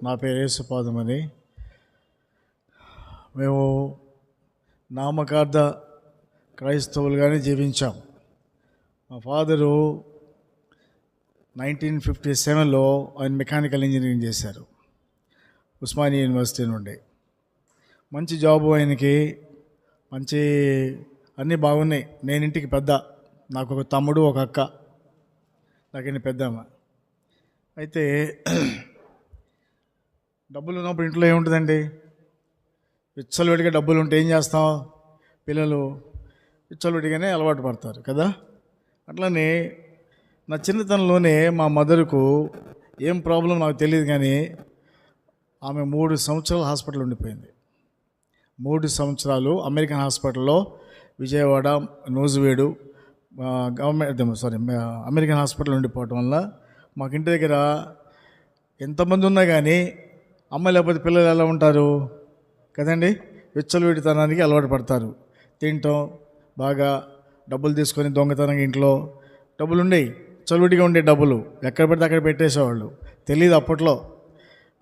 నా పేరు యేసుపాదం అని. మేము నామకార్థ క్రైస్తవులుగానే జీవించాం. మా ఫాదరు 1957లో ఆయన మెకానికల్ ఇంజనీరింగ్ చేశారు ఉస్మానియా యూనివర్సిటీ నుండి. మంచి జాబు ఆయనకి, మంచి అన్నీ బాగున్నాయి. నేను ఇంటికి పెద్ద, నాకు ఒక తమ్ముడు ఒక అక్క, నాకైనా పెద్దమ్మ. అయితే డబ్బులు ఉన్నప్పుడు ఇంట్లో ఏముంటుందండి, విచ్చలవిడిగా డబ్బులు ఉంటే ఏం చేస్తాం, పిల్లలు విచ్చలవిడిగానే అలవాటు పడతారు కదా. అట్లనే నా చిన్నతనంలోనే మా మదర్కు ఏం ప్రాబ్లం నాకు తెలియదు, కానీ ఆమె 3 సంవత్సరాలు హాస్పిటల్ ఉండిపోయింది. 3 సంవత్సరాలు అమెరికన్ హాస్పిటల్లో, విజయవాడ, నూజివేడు అమెరికన్ హాస్పిటల్ ఉండిపోవటం వల్ల మాకు ఇంటి దగ్గర ఎంతమంది ఉన్నా కానీ అమ్మ లేకపోతే పిల్లలు ఎలా ఉంటారు కదండి, విచ్చలవిడితనానికి అలవాటు పడతారు. తింటాం, బాగా డబ్బులు తీసుకొని దొంగతనంగా ఇంట్లో డబ్బులు ఉండేవి, చలువిడిగా ఉండే డబ్బులు ఎక్కడ పడితే అక్కడ పెట్టేసేవాళ్ళు. తెలియదు అప్పట్లో.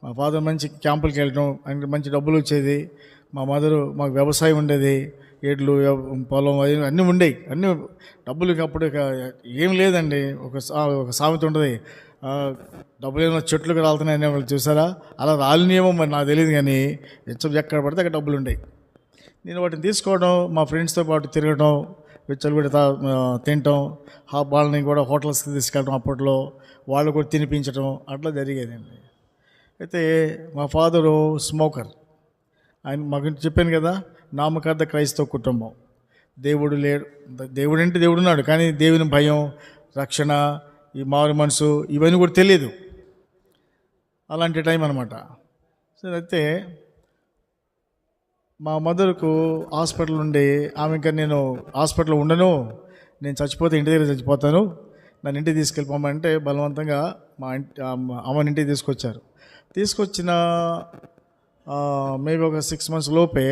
మా ఫాదర్ మంచి క్యాంపులకి వెళ్ళడం, ఆయనకి మంచి డబ్బులు వచ్చేది. మా మదరు, మాకు వ్యవసాయం ఉండేది, ఎడ్లు, పొలం అన్నీ ఉండేవి. అన్నీ డబ్బులకి అప్పుడు ఏం లేదండి. ఒక సామెత ఉంటుంది, డబ్బులు ఏమో చెట్లకు రాలుతున్నాయి అనేవాళ్ళు చూసారా, అలా రాలినేమో మరి నాకు తెలియదు, కానీ ఎక్కడ పడితే అక్కడ డబ్బులు ఉండేవి. నేను వాటిని తీసుకోవడం, మా ఫ్రెండ్స్తో పాటు తిరగడం, విచ్చలవిడి తినటం, వాళ్ళని కూడా హోటల్స్కి తీసుకెళ్ళడం, అప్పట్లో వాళ్ళు కూడా తినిపించడం, అట్లా జరిగేదండి. అయితే మా ఫాదరు స్మోకర్. ఆయన మాకు చెప్పాను కదా, నామకార్థ క్రైస్తవ కుటుంబం. దేవుడు లేడు, దేవుడు అంటే దేవుడు ఉన్నాడు, కానీ దేవుని భయం, రక్షణ, ఈ మారు మనసు ఇవన్నీ కూడా తెలియదు. అలాంటి టైం అనమాట. సరే, అయితే మా మదర్కు హాస్పిటల్ ఉండి, ఆమె ఇంకా నేను హాస్పిటల్లో ఉండను, నేను చచ్చిపోతే ఇంటి దగ్గర చచ్చిపోతాను, నన్ను ఇంటికి తీసుకెళ్ళిపోమంటే బలవంతంగా మా అమ్మని ఇంటికి తీసుకొచ్చిన మేబీ ఒక 6 months లోపే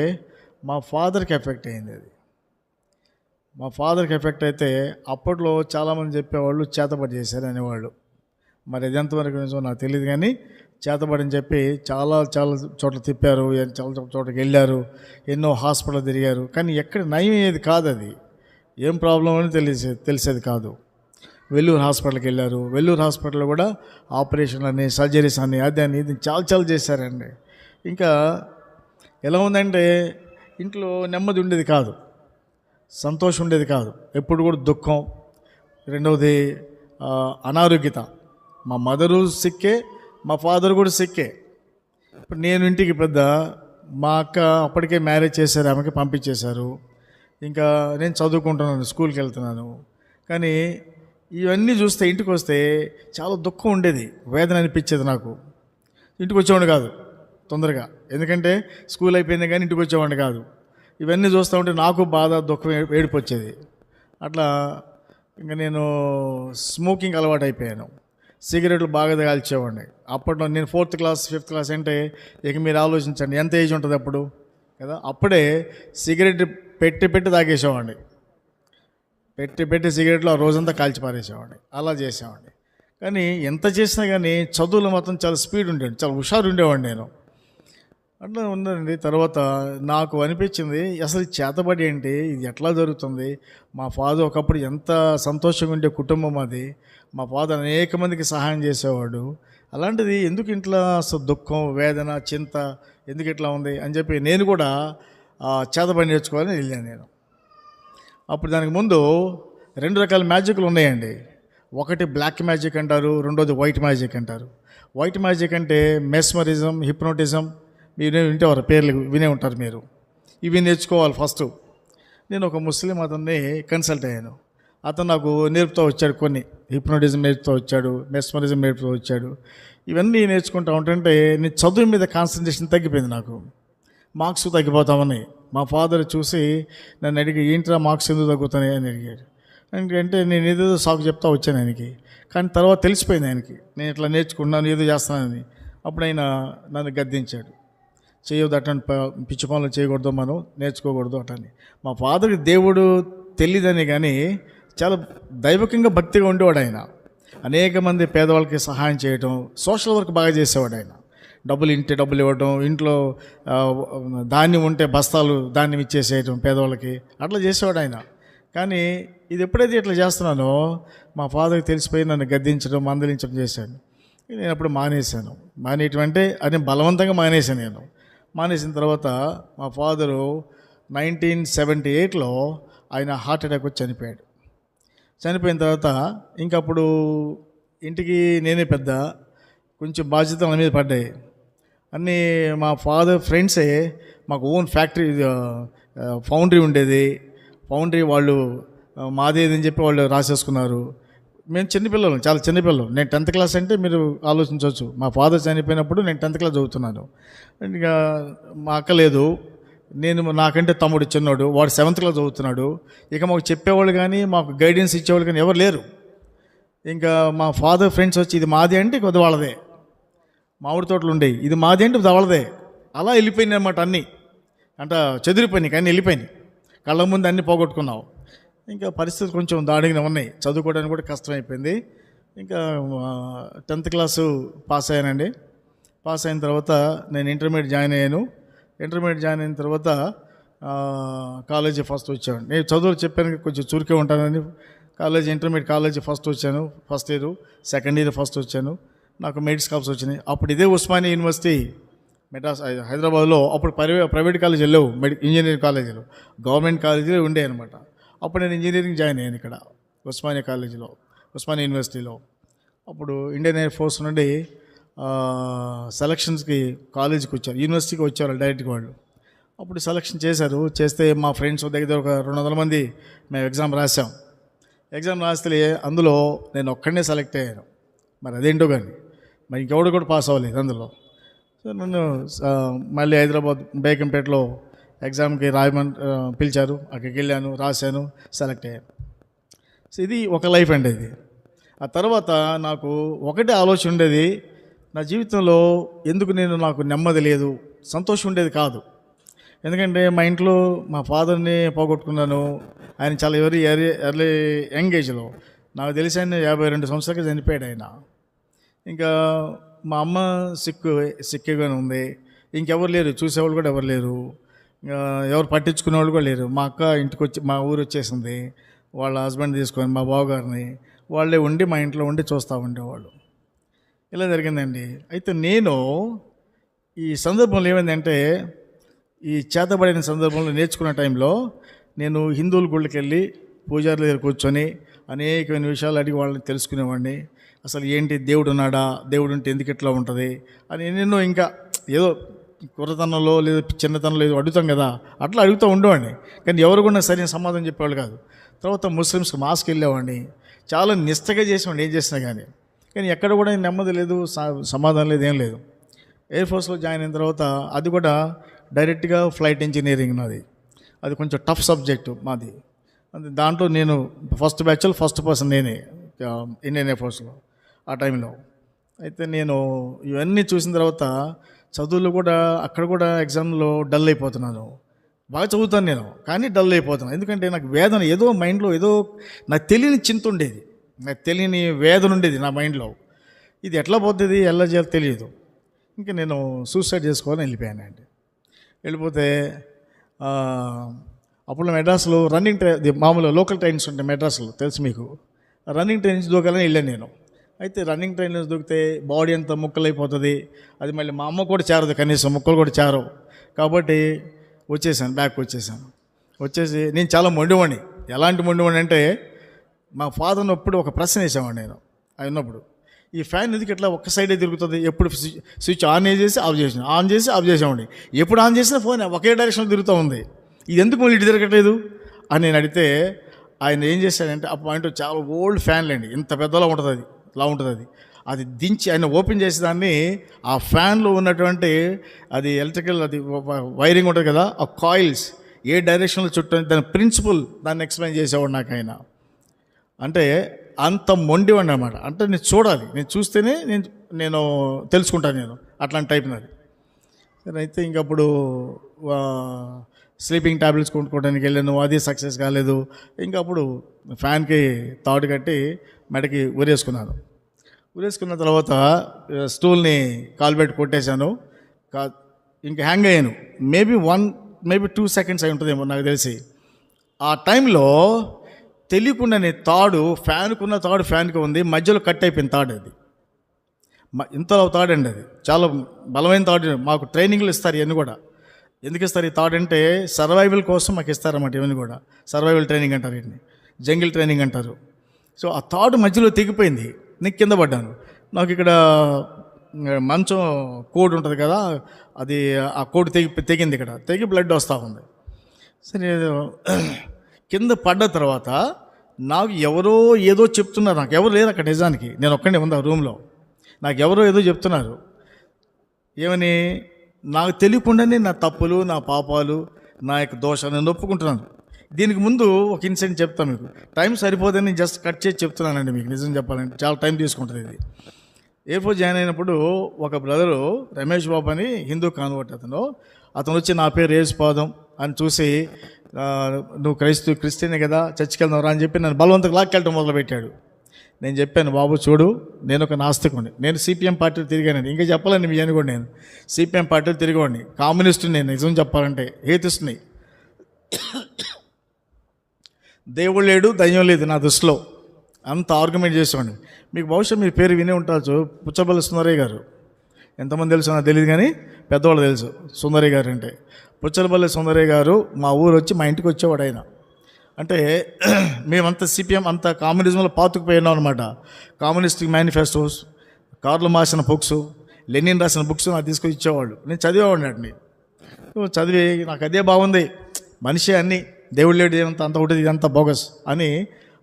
మా ఫాదర్కి ఎఫెక్ట్ అయింది. అది మా ఫాదర్కి ఎఫెక్ట్ అయితే అప్పట్లో చాలామంది చెప్పేవాళ్ళు చేతబడి చేశారు అనేవాళ్ళు. మరి అది ఎంతవరకు నిజమో నాకు తెలియదు, కానీ చేతబడని చెప్పి చాలా చోట్ల తిప్పారు, చాలా చోట్లకి వెళ్ళారు, ఎన్నో హాస్పిటల్ తిరిగారు, కానీ ఎక్కడ నయం అయ్యేది కాదు. అది ఏం ప్రాబ్లం అని తెలిసేది కాదు. వెల్లూరు హాస్పిటల్కి వెళ్ళారు. వెల్లూరు హాస్పిటల్లో కూడా ఆపరేషన్ అని, సర్జరీస్ అని, అది అని ఇది చాలా చేశారండి. ఇంకా ఎలా ఉందంటే ఇంట్లో నెమ్మది ఉండేది కాదు, సంతోషం ఉండేది కాదు, ఎప్పుడు కూడా దుఃఖం. రెండవది అనారోగ్యత. మా మదరు సిక్కే, మా ఫాదర్ కూడా సిక్కే. ఇప్పుడు నేను ఇంటికి పెద్ద, మా అక్క అప్పటికే మ్యారేజ్ చేశారు, ఆమెకి పంపించేశారు. ఇంకా నేను చదువుకుంటున్నాను, స్కూల్కి వెళ్తున్నాను. కానీ ఇవన్నీ చూస్తే ఇంటికి వస్తే చాలా దుఃఖం ఉండేది, వేదన అనిపించేది నాకు. ఇంటికి వచ్చేవాడిని కాదు తొందరగా, ఎందుకంటే స్కూల్ అయిపోయింది కానీ ఇంటికి వచ్చేవాడిని కాదు. ఇవన్నీ చూస్తూ ఉంటే నాకు బాధ, దుఃఖం, ఏడుపు వచ్చేది. అట్లా ఇంకా నేను స్మోకింగ్ అలవాటు అయిపోయాను. సిగరెట్లు బాగా కాల్చేవాడిని. అప్పట్లో నేను 4th class 5th class అంటే ఇక మీరు ఆలోచించండి ఎంత ఏజ్ ఉంటుంది అప్పుడు కదా. అప్పుడే సిగరెట్ పెట్టి తాగేసేవాడిని, పెట్టి సిగరెట్లు ఆ రోజంతా కాల్చి పారేసేవాడిని, అలా చేసేవాడిని. కానీ ఎంత చేసినా కానీ చదువులో మాత్రం చాలా స్పీడ్ ఉండేది, చాలా హుషారు ఉండేవాడిని నేను. అట్లా ఉందండి. తర్వాత నాకు అనిపించింది, అసలు చేతబడి ఏంటి, ఇది ఎట్లా జరుగుతుంది. మా ఫాదర్ ఒకప్పుడు ఎంత సంతోషంగా ఉండే కుటుంబం అది. మా ఫాదర్ అనేక మందికి సహాయం చేసేవాడు. అలాంటిది ఎందుకు ఇంట్లో అసలు దుఃఖం, వేదన, చింత ఎందుకు ఇట్లా ఉంది అని చెప్పి నేను కూడా చేతబడి నేర్చుకోవాలని వెళ్ళాను నేను. అప్పుడు దానికి ముందు 2 రకాల మ్యాజిక్లు ఉన్నాయండి. ఒకటి బ్లాక్ మ్యాజిక్ అంటారు, రెండోది వైట్ మ్యాజిక్ అంటారు. వైట్ మ్యాజిక్ అంటే మెస్మరిజం, హిప్నోటిజం, మీరు వింటేవారు, పేర్లు వినే ఉంటారు మీరు. ఇవి నేర్చుకోవాలి ఫస్ట్. నేను ఒక ముస్లిం అతన్ని కన్సల్ట్ అయ్యాను. అతను నాకు నేర్పుతూ వచ్చాడు, కొన్ని హిప్నోటిజం నేర్పుతూ వచ్చాడు, మెస్మరిజం నేర్పుతూ వచ్చాడు. ఇవన్నీ నేర్చుకుంటూ ఉంటుంటే నేను చదువు మీద కాన్సన్ట్రేషన్ తగ్గిపోయింది, నాకు మార్క్స్ తగ్గిపోతామని. మా ఫాదర్ చూసి నన్ను అడిగి, ఏంట్రా మార్క్స్ ఎందుకు తగ్గుతున్నాయి అని అడిగాడు. ఎందుకంటే నేను ఏదో సాకు చెప్తా వచ్చాను ఆయనకి. కానీ తర్వాత తెలిసిపోయింది ఆయనకి నేను ఇట్లా నేర్చుకున్నాను, ఏదో చేస్తున్నానని. అప్పుడు ఆయన నన్ను గద్దించాడు, చేయవద్దు అట్లాంటి పిచ్చి పనులు చేయకూడదు, మనం నేర్చుకోకూడదు అటని. మా ఫాదర్కి దేవుడు తెలియదని, కానీ చాలా దైవకంగా భక్తిగా ఉండేవాడు ఆయన. అనేక మంది పేదవాళ్ళకి సహాయం చేయటం, సోషల్ వర్క్ బాగా చేసేవాడు ఆయన. డబ్బులు ఇంటే డబ్బులు ఇవ్వడం, ఇంట్లో ధాన్యం ఉంటే బస్తాలు ధాన్యం ఇచ్చేసేయటం పేదవాళ్ళకి, అట్లా చేసేవాడు ఆయన. కానీ ఇది ఎప్పుడైతే ఇట్లా చేస్తున్నానో మా ఫాదర్కి తెలిసిపోయి నన్ను గద్దించడం, మందలించడం చేశాడు. నేను అప్పుడు మానేశాను. మానేయటం అంటే అది బలవంతంగా మానేశాను. నేను మానేసిన తర్వాత మా ఫాదరు 1978లో ఆయన హార్ట్ అటాక్ వచ్చి చనిపోయాడు. చనిపోయిన తర్వాత ఇంకప్పుడు ఇంటికి నేనే పెద్ద, కొంచెం బాధ్యతలు నా మీద పడ్డాయి అన్నీ. మా ఫాదర్ ఫ్రెండ్సే మాకు ఓన్ ఫ్యాక్టరీ, ఫౌండరీ ఉండేది. ఫౌండరీ వాళ్ళు మాదేదని చెప్పి వాళ్ళు రాసేసుకున్నారు. మేము చిన్నపిల్లలు, చాలా చిన్నపిల్లలు. నేను 10th క్లాస్ అంటే మీరు ఆలోచించవచ్చు. మా ఫాదర్ చనిపోయినప్పుడు నేను 10th క్లాస్ చదువుతున్నాను. ఇక మా అక్క లేదు, నేను నాకంటే తమ్ముడు చిన్నోడు, వాడు 7th క్లాస్ చదువుతున్నాడు. ఇక మాకు చెప్పేవాళ్ళు కానీ మాకు గైడెన్స్ ఇచ్చేవాళ్ళు కానీ ఎవరు లేరు. ఇంకా మా ఫాదర్ ఫ్రెండ్స్ వచ్చి ఇది మాది అంటే కొద్ది వాళ్ళదే, మామిడి తోటలు ఉండేవి, ఇది మాది అంటే వాళ్ళదే. అలా వెళ్ళిపోయింది అనమాట. అన్నీ అంటే చెదిరిపోయినాయి, కానీ వెళ్ళిపోయినాయి. కళ్ళ ముందు అన్నీ పోగొట్టుకున్నావు. ఇంకా పరిస్థితులు కొంచెం దాడిగా ఉన్నాయి, చదువుకోవడానికి కూడా కష్టమైపోయింది. ఇంకా 10th క్లాసు పాస్ అయ్యానండి. పాస్ అయిన తర్వాత నేను ఇంటర్మీడియట్ జాయిన్ అయ్యాను. ఇంటర్మీడియట్ జాయిన్ అయిన తర్వాత కాలేజీ ఫస్ట్ వచ్చాను. నేను చదువులు చెప్పాను కొంచెం చురుకే ఉంటానని ఇంటర్మీడియట్ కాలేజీ ఫస్ట్ వచ్చాను. First year, second year first వచ్చాను. నాకు మెరిట్ స్కాల్స్ వచ్చినాయి. అప్పుడు ఇదే ఉస్మానియా యూనివర్సిటీ మెడ్రాస్ హైదరాబాద్లో అప్పుడు ప్రైవేట్ కాలేజీ లేవు, ఇంజనీరింగ్ కాలేజీలు, గవర్నమెంట్ కాలేజీలు ఉండే అనమాట. అప్పుడు నేను ఇంజనీరింగ్ జాయిన్ అయ్యాను ఇక్కడ ఉస్మానియా కాలేజీలో, ఉస్మానియా యూనివర్సిటీలో. అప్పుడు ఇండియన్ ఎయిర్ ఫోర్స్ నుండి సెలక్షన్స్కి కాలేజీకి వచ్చారు, యూనివర్సిటీకి వచ్చారు డైరెక్ట్గా వాళ్ళు. అప్పుడు సెలక్షన్ చేస్తే మా ఫ్రెండ్స్ దగ్గర ఒక 200 మంది మేము ఎగ్జామ్ రాసాం. ఎగ్జామ్ రాస్తే అందులో నేను ఒక్కడనే సెలెక్ట్ అయ్యాను. మరి అదేంటో కానీ మరి ఇంకెవడు కూడా పాస్ అవ్వలేదు అందులో. సో నన్ను మళ్ళీ హైదరాబాద్ బేగంపేటలో ఎగ్జామ్కి రాయమని పిలిచారు. అక్కడికి వెళ్ళాను, రాశాను, సెలెక్ట్ అయ్యాను. సో ఇది ఒక లైఫ్ అండి ఇది. ఆ తర్వాత నాకు ఒకటే ఆలోచన ఉండేది, నా జీవితంలో ఎందుకు నాకు నెమ్మది లేదు, సంతోషం ఉండేది కాదు. ఎందుకంటే మా ఇంట్లో మా ఫాదర్ని పోగొట్టుకున్నాను. ఆయన చాలా ఎర్లీ యంగ్ ఏజ్లో, నాకు తెలిసి ఆయన 52 సంవత్సరాలకి చనిపోయాడు ఆయన. ఇంకా మా అమ్మ సిక్కుగానే ఉంది. ఇంకెవరు లేరు, చూసేవాళ్ళు కూడా ఎవరు లేరు, ఎవరు పట్టించుకునేవాళ్ళు కూడా లేరు. మా అక్క ఇంటికి వచ్చి మా ఊరు వచ్చేసింది, వాళ్ళ హస్బెండ్ తీసుకొని మా బావగారిని, వాళ్ళే ఉండి మా ఇంట్లో ఉండి చూస్తూ ఉండేవాళ్ళు. ఇలా జరిగిందండి. అయితే నేను ఈ సందర్భంలో ఏమైందంటే, ఈ చేతబడిన సందర్భంలో నేర్చుకున్న టైంలో నేను హిందువుల గుళ్ళకి వెళ్ళి పూజారుల దగ్గర కూర్చొని అనేకమైన విషయాలు అడిగి వాళ్ళని తెలుసుకునేవాడిని. అసలు ఏంటి, దేవుడు ఉన్నాడా, దేవుడు ఉంటే ఎందుకు ఇట్లా ఉంటుంది అని ఎన్నెన్నో, ఇంకా ఏదో కుర్రతనంలో లేదు చిన్నతనంలో ఏదో అడుగుతాం కదా, అట్లా అడుగుతూ ఉండేవాడిని. కానీ ఎవరు కూడా సరైన సమాధానం చెప్పేవాళ్ళు కాదు. తర్వాత ముస్లిమ్స్కి మాస్కి వెళ్ళేవాడిని, చాలా నిష్టగా చేసేవాడిని ఏం చేసినా కానీ ఎక్కడ కూడా నెమ్మది లేదు, సమాధానం లేదు, ఏం లేదు. ఎయిర్ ఫోర్స్లో జాయిన్ అయిన తర్వాత అది కూడా డైరెక్ట్గా ఫ్లైట్ ఇంజనీరింగ్ నాది. అది కొంచెం టఫ్ సబ్జెక్టు మాది. దాంట్లో నేను ఫస్ట్ బ్యాచ్లో ఫస్ట్ పర్సన్ నేనే ఇండియన్ ఎయిర్ ఫోర్స్లో ఆ టైంలో. అయితే నేను ఇవన్నీ చూసిన తర్వాత చదువులు కూడా అక్కడ కూడా ఎగ్జామ్లో డల్ అయిపోతున్నాను. బాగా చదువుతాను నేను, కానీ డల్ అయిపోతున్నాను. ఎందుకంటే నాకు వేదన, ఏదో మైండ్లో ఏదో నాకు తెలియని చింత ఉండేది, నాకు తెలియని వేదన ఉండేది నా మైండ్లో. ఇది ఎట్లా పోతుంది, ఎలా చేయాలో తెలియదు. ఇంకా నేను సూసైడ్ చేసుకోవాలని వెళ్ళిపోయానండి. వెళ్ళిపోతే అప్పుడు మెడ్రాస్లో రన్నింగ్ మామూలు లోకల్ ట్రైన్స్ ఉంటాయి మెడ్రాస్లో, తెలుసు మీకు. రన్నింగ్ ట్రైన్స్ దూకాలని వెళ్ళాను నేను. అయితే రన్నింగ్ ట్రైన్స్ దూకితే బాడీ అంతా ముక్కలైపోతుంది, అది మళ్ళీ మా అమ్మ కూడా చేరదు, కనీసం ముక్కలు కూడా చేరవు. కాబట్టి వచ్చేసాను, బ్యాక్ వచ్చేసి నేను చాలా మొండివాడిని. ఎలాంటి మొండివాడిని అంటే, మా ఫాదర్ని ఎప్పుడు ఒక ప్రశ్న వేసేవాడిని నేను. అది ఉన్నప్పుడు ఈ ఫ్యాన్ ఎందుకు ఇట్లా ఒక్క సైడే తిరుగుతుంది, ఎప్పుడు స్విచ్ ఆన్ చేసి ఆఫ్ చేసాను, ఆన్ చేసి ఆఫ్ చేసామండి, ఎప్పుడు ఆన్ చేసినా ఫోన్ ఒకే డైరెక్షన్లో తిరుగుతూ ఉంది, ఇది ఎందుకు మళ్ళీ ఇటు తిరగట్లేదు అని నేను అడిగితే ఆయన ఏం చేశాడంటే, ఆ పాయింట్ చాలా ఓల్డ్ ఫ్యాన్లు అండి, ఇంత పెద్దలా ఉంటుంది, అది ఇలా ఉంటుంది, అది దించి ఆయన ఓపెన్ చేసేదాన్ని ఆ ఫ్యాన్లో ఉన్నటువంటి అది ఎలక్ట్రికల్ అది వైరింగ్ ఉంటుంది కదా, ఆ కాయిల్స్ ఏ డైరెక్షన్లో చుట్టూ దాని ప్రిన్సిపల్ దాన్ని ఎక్స్ప్లెయిన్ చేసేవాడు నాకు ఆయన. అంటే అంత మొండివాడిని అనమాట. అంటే నేను చూడాలి, నేను చూస్తేనే నేను తెలుసుకుంటాను, నేను అట్లాంటి టైప్ నాది. అయితే ఇంకప్పుడు స్లీపింగ్ ట్యాబ్లెట్స్ కొనుక్కోవడానికి వెళ్ళాను, అది సక్సెస్ కాలేదు. ఇంకప్పుడు ఫ్యాన్కి తాడు కట్టి మెడకి ఉరేసుకున్నాను. ఉరేసుకున్న తర్వాత స్టూల్ని కాలు పెట్టి కొట్టేశాను. కా ఇంకా హ్యాంగ్ అయ్యాను. మేబీ 2 seconds అయి ఉంటుందేమో నాకు తెలిసి. ఆ టైంలో తెలియకుండానే తాడు ఫ్యాన్కున్న తాడు ఫ్యాన్కి ఉంది, మధ్యలో కట్ అయిపోయింది తాడు. అది ఇంతలో తాడండి, అది చాలా బలమైన తాడు. మాకు ట్రైనింగ్లు ఇస్తారు ఇవన్నీ కూడా. ఎందుకు ఇస్తారు ఈ తాడు అంటే సర్వైవల్ కోసం మాకు ఇస్తారన్నమాట. ఇవన్నీ కూడా సర్వైవల్ ట్రైనింగ్ అంటారు, వీటిని జంగిల్ ట్రైనింగ్ అంటారు. సో ఆ తాడు మధ్యలో తెగిపోయింది, నేను కింద పడ్డాను. నాకు ఇక్కడ మంచం కోడ్ ఉంటుంది కదా, అది ఆ కోడ్ తెగింది, ఇక్కడ తెగి బ్లడ్ వస్తూ ఉంది. సరే కింద పడ్డ తర్వాత నాకు ఎవరో ఏదో చెప్తున్నారు. నాకు ఎవరు లేరు అక్కడ, నిజానికి నేను ఒక్కడే ఉంది ఆ రూమ్లో. నాకు ఎవరో ఏదో చెప్తున్నారు. ఏమని? నాకు తెలియకుండానే నా తప్పులు, నా పాపాలు, నా యొక్క దోషాలు నేను ఒప్పుకుంటున్నాను. దీనికి ముందు ఒక ఇన్సిడెంట్ చెప్తాను మీకు. టైం సరిపోదని జస్ట్ కట్ చేసి చెప్తున్నానండి మీకు. నిజం చెప్పాలంటే చాలా టైం తీసుకుంటుంది ఇది. ఎయిర్ఫోర్స్ జాయిన్ అయినప్పుడు ఒక బ్రదరు రమేష్ బాబు అని హిందూ కాన్వర్ట్ అతను వచ్చి నా పేరు యేసుపాదం అని చూసి, నువ్వు క్రిస్టియనే కదా, చర్చికి వెళ్దాం రా అని చెప్పి నన్ను బలవంతంగా లాక్కెళ్ళటం మొదలుపెట్టాడు. నేను చెప్పాను, బాబు చూడు, నేను ఒక నాస్తికుడిని, నేను సిపిఎం పార్టీలు తిరిగానండి. ఇంకా చెప్పాలండి మీ అని కూడా, నేను సిపిఎం పార్టీలు తిరిగేవాడిని, కమ్యూనిస్టుని. నేను నిజం చెప్పాలంటే హేతుస్తుని. దేవుడు లేడు, దయ్యం లేదు నా దృష్టిలో, అంత ఆర్గ్యుమెంట్ చేసేవాడిని. మీకు బహుశా మీరు పేరు వినే ఉంటారు, పుచ్చబల్లి సుందరయ్య గారు. ఎంతమంది తెలుసు నాకు తెలియదు, కానీ పెద్దవాళ్ళు తెలుసు సుందరయ్య గారు అంటే. పుచ్చలపల్లి సుందరయ్య గారు మా ఊరు వచ్చి మా ఇంటికి వచ్చేవాడు ఆయన. అంటే మేమంతా సిపిఎం అంతా కమ్యూనిజంలో పాతుకుపోయినాం అనమాట. కమ్యూనిస్ట్ మేనిఫెస్టోస్, కార్లు మార్చిన బుక్స్, లెనిన్ రాసిన బుక్స్ నాకు తీసుకొని ఇచ్చేవాళ్ళు. నేను చదివేవాడిని వాటిని. చదివి నాకు అదే బాగుంది, మనిషి అన్నీ దేవుడు లేడు, అంత ఉంటుంది, ఇదంతా బోగస్ అని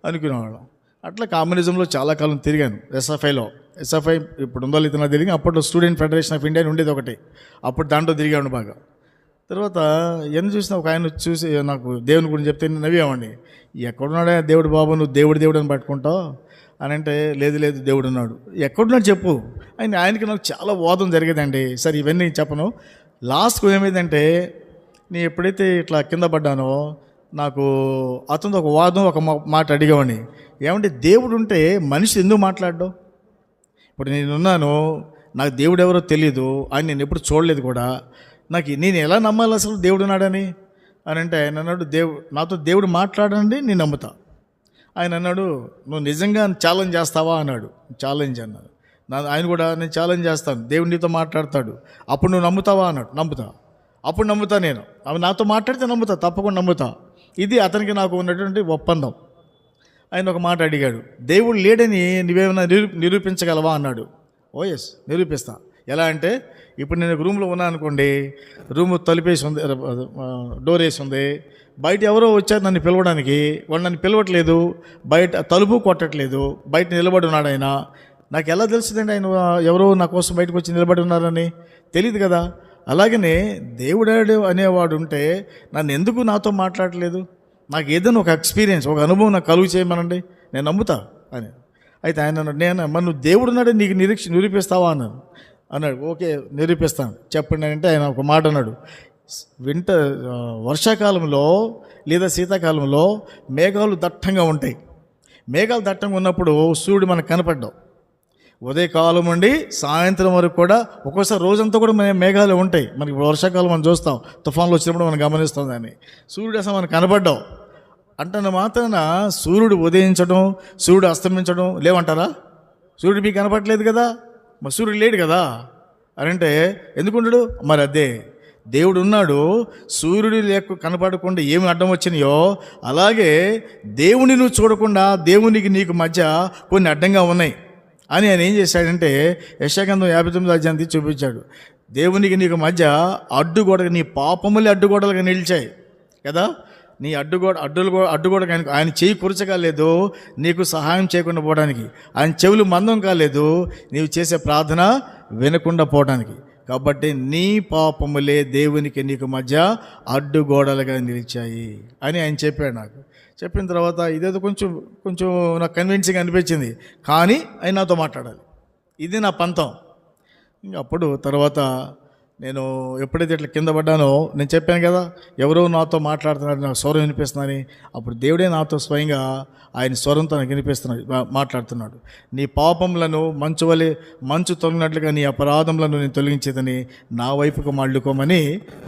అనుకునేవాళ్ళం. అట్లా కమ్యూనిజంలో చాలా కాలం తిరిగాను. ఎస్ఎఫ్ఐ ఇప్పుడు ఉందో లేదో నాకు తిరిగి. అప్పట్లో స్టూడెంట్ ఫెడరేషన్ ఆఫ్ ఇండియా ఉండేది ఒకటి, అప్పుడు దాంట్లో తిరిగాను బాగా. తర్వాత ఎన్ని చూసినా ఒక ఆయన చూసి నాకు దేవుని గురించి చెప్తే నేను నవ్వేవాడిని. ఎక్కడున్నాడే దేవుడు బాబు, నువ్వు దేవుడు అని పట్టుకుంటావు అని అంటే, లేదు దేవుడు ఉన్నాడు. ఎక్కడున్నాడు చెప్పు. ఆయనకి నాకు చాలా వాదం జరిగేదండి. సరే ఇవన్నీ చెప్పను. లాస్ట్కు ఏమైందంటే, నేను ఎప్పుడైతే ఇట్లా కింద పడ్డానో నాకు అతను ఒక వాదం, ఒక మాట అడిగేవాడిని. ఏమంటే దేవుడు ఉంటే మనిషి ఎందుకు మాట్లాడ్డావు? ఇప్పుడు నేనున్నాను, నాకు దేవుడు ఎవరో తెలీదు, ఆయన నేను ఎప్పుడు చూడలేదు కూడా, నేను ఎలా నమ్మాలి అసలు దేవుడు ఉన్నాడని అని అంటే, ఆయన అన్నాడు, నాతో దేవుడు మాట్లాడండి నేను నమ్ముతా. ఆయన అన్నాడు, నువ్వు నిజంగా ఛాలెంజ్ చేస్తావా అన్నాడు. ఛాలెంజ్ అన్నాడు. ఆయన కూడా, నేను ఛాలెంజ్ చేస్తాను, దేవుడు నీతో మాట్లాడతాడు, అప్పుడు నువ్వు నమ్ముతావా అన్నాడు. నమ్ముతా. అప్పుడు నమ్ముతా నేను. అవి నాతో మాట్లాడితే నమ్ముతా, తప్పకుండా నమ్ముతా. ఇది అతనికి నాకు ఉన్నటువంటి ఒప్పందం. ఆయన ఒక మాట అడిగాడు, దేవుడు లేడని నువ్వేమైనా నిరూపించగలవా అన్నాడు. ఓ ఎస్, నిరూపిస్తా. ఎలా అంటే, ఇప్పుడు నేను రూమ్లో ఉన్నాను అనుకోండి, రూమ్ తలుపేసి ఉంది, డోర్ వేసి ఉంది, బయట ఎవరో వచ్చారు నన్ను పిలవడానికి, వాడు నన్ను పిలవట్లేదు, బయట తలుపు కొట్టట్లేదు, బయట నిలబడి ఉన్నాడు ఆయన. నాకు ఎలా తెలుస్తుందండి ఆయన ఎవరో నా కోసం బయటకు వచ్చి నిలబడి ఉన్నారని? తెలియదు కదా. అలాగనే దేవుడాడు అనేవాడు ఉంటే నన్ను ఎందుకు నాతో మాట్లాడలేదు? నాకు ఏదైనా ఒక ఎక్స్పీరియన్స్, ఒక అనుభవం నాకు కలుగు చేయమనండి, నేను నమ్ముతా అని. అయితే ఆయన అన్నాడు, మరి నువ్వు దేవుడు ఉన్నాడు నీకు నిరూపిస్తావా అన్నాడు. ఓకే నిరూపిస్తాను, చెప్పండి అంటే ఆయన ఒక మాట అన్నాడు. వర్షాకాలంలో లేదా శీతాకాలంలో మేఘాలు దట్టంగా ఉంటాయి. మేఘాలు దట్టంగా ఉన్నప్పుడు సూర్యుడు మనకు కనపడ్డావు. ఉదయకాలం నుండి సాయంత్రం వరకు కూడా, ఒక్కోసారి రోజంతా కూడా మేఘాలు ఉంటాయి. మనకి వర్షాకాలం మనం చూస్తాం, తుఫాన్లు వచ్చినప్పుడు మనం గమనిస్తాం దాన్ని. సూర్యుడు అసలు మనకు కనపడ్డావు అంటున్న మాత్రాన సూర్యుడు ఉదయించడం, సూర్యుడు అస్తమించడం లేవంటారా? సూర్యుడు మీకు కనపడలేదు కదా, మరి సూర్యుడు లేడు కదా అని అంటే ఎందుకుంటాడు? మరి అదే దేవుడు ఉన్నాడు. సూర్యుడు కనపడకుండా ఏమి అడ్డం వచ్చినాయో అలాగే దేవుని నువ్వు చూడకుండా దేవునికి నీకు మధ్య కొన్ని అడ్డంగా ఉన్నాయి అని ఆయన ఏం చేశాడంటే, యెషయా 59 చూపించాడు. దేవునికి నీకు మధ్య అడ్డుగోడ, నీ పాపములే అడ్డుగోడలుగా నిలిచాయి కదా. నీ అడ్డుగోడ ఆయన చేయి కురచకాలేదు నీకు సహాయం చేయకుండా పోవడానికి, ఆయన చెవులు మందం కాలేదు నీవు చేసే ప్రార్థన వినకుండా పోవడానికి. కాబట్టి నీ పాపములే దేవునికి నీకు మధ్య అడ్డుగోడలుగా నిలిచాయి అని ఆయన చెప్పాడు. నాకు చెప్పిన తర్వాత ఇదేదో కొంచెం నాకు కన్విన్సింగ్ అనిపించింది, కానీ ఆయన నాతో మాట్లాడాలి, ఇది నా పంతం. అప్పుడు తర్వాత నేను ఎప్పుడైతే ఇట్లా కింద పడ్డానో, నేను చెప్పాను కదా, ఎవరో నాతో మాట్లాడుతున్నారు, నాకు స్వరం వినిపిస్తుందని. అప్పుడు దేవుడే నాతో స్వయంగా ఆయన స్వరంతో నాకు వినిపిస్తున్నాడు, మాట్లాడుతున్నాడు. నీ పాపములను మంచు తొలగినట్లుగా నీ అపరాధములను నేను తొలగించేదని నా వైపుకు మళ్ళుకోమని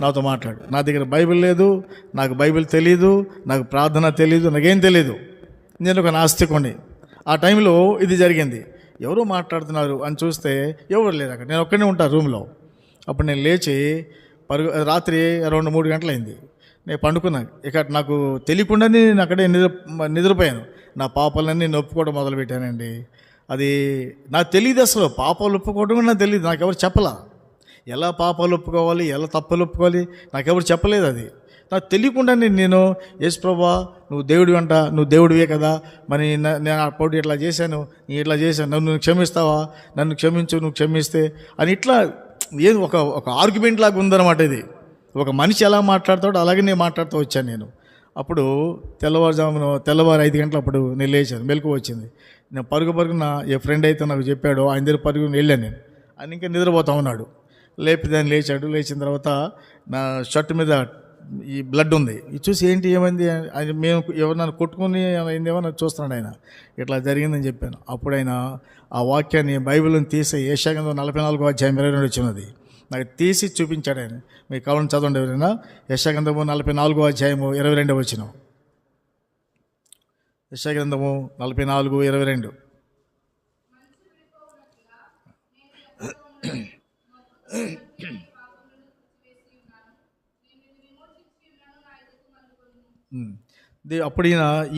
నాతో మాట్లాడు. నా దగ్గర బైబిల్ లేదు, నాకు బైబిల్ తెలీదు, నాకు ప్రార్థన తెలీదు, నాకేం తెలీదు. నేను ఒక నాస్తికుని. ఆ టైంలో ఇది జరిగింది. ఎవరో మాట్లాడుతున్నారు అని చూస్తే ఎవరు లేరు అక్కడ, నేను ఒక్కడే ఉంటాను రూమ్లో. అప్పుడు నేను లేచి రాత్రి అరౌండ్ 3 గంటలైంది. నేను పండుకున్నాను. ఇక నాకు తెలియకుండానే నేను అక్కడే నిద్రపోయాను. నా పాపాలన్నీ నేను ఒప్పుకోవడం మొదలుపెట్టానండి. అది నాకు తెలియదు, అసలు పాపాలు ఒప్పుకోవడం కూడా నాకు తెలియదు. నాకెవరు చెప్పలా, ఎలా పాపాలు ఒప్పుకోవాలి, ఎలా తప్పులు ఒప్పుకోవాలి, నాకెవరు చెప్పలేదు. అది నాకు తెలియకుండానే నేను, యేసు ప్రభువా నువ్వు దేవుడివి అంట, నువ్వు దేవుడివే కదా, మరి నేను అప్పుడు ఇట్లా చేశాను, నేను ఇట్లా చేశాను, నన్ను క్షమిస్తావా, నన్ను క్షమించు, నువ్వు క్షమిస్తే అని ఇట్లా ఏది ఒక ఆర్గ్యుమెంట్ లాగా ఉందన్నమాట. ఇది ఒక మనిషి ఎలా మాట్లాడతాడో అలాగే నేను మాట్లాడుతూ వచ్చాను నేను. అప్పుడు తెల్లవారు 5 గంటలు అప్పుడు నేను లేచాను, మెలకువ వచ్చింది. నేను పరుగున ఏ ఫ్రెండ్ అయితే నాకు చెప్పాడో ఆయన దగ్గర పరుగున వెళ్ళాను నేను. ఆయన ఇంకా నిద్రపోతూ ఉన్నాడు. దాన్ని లేచాడు. లేచిన తర్వాత నా షర్ట్ మీద ఈ బ్లడ్ ఉంది. ఇది చూసి ఏంటి ఏమైంది, ఆయన మేము ఎవరినైనా కొట్టుకుని అయిందేమో నాకు చూస్తున్నాడు ఆయన. ఇట్లా జరిగిందని చెప్పాను. అప్పుడు ఆయన ఆ వాక్యాన్ని బైబిల్ని తీసి యెషయా-గ్రంథం 44వ అధ్యాయం 22 వచ్చినది నాకు తీసి చూపించాడు ఆయన. మీకు కావాలని చదవండి ఎవరైనా. యెషయా-గ్రంథము 44వ అధ్యాయము 22 వచనం. యెషయా-గ్రంథము 44:22. అప్పుడు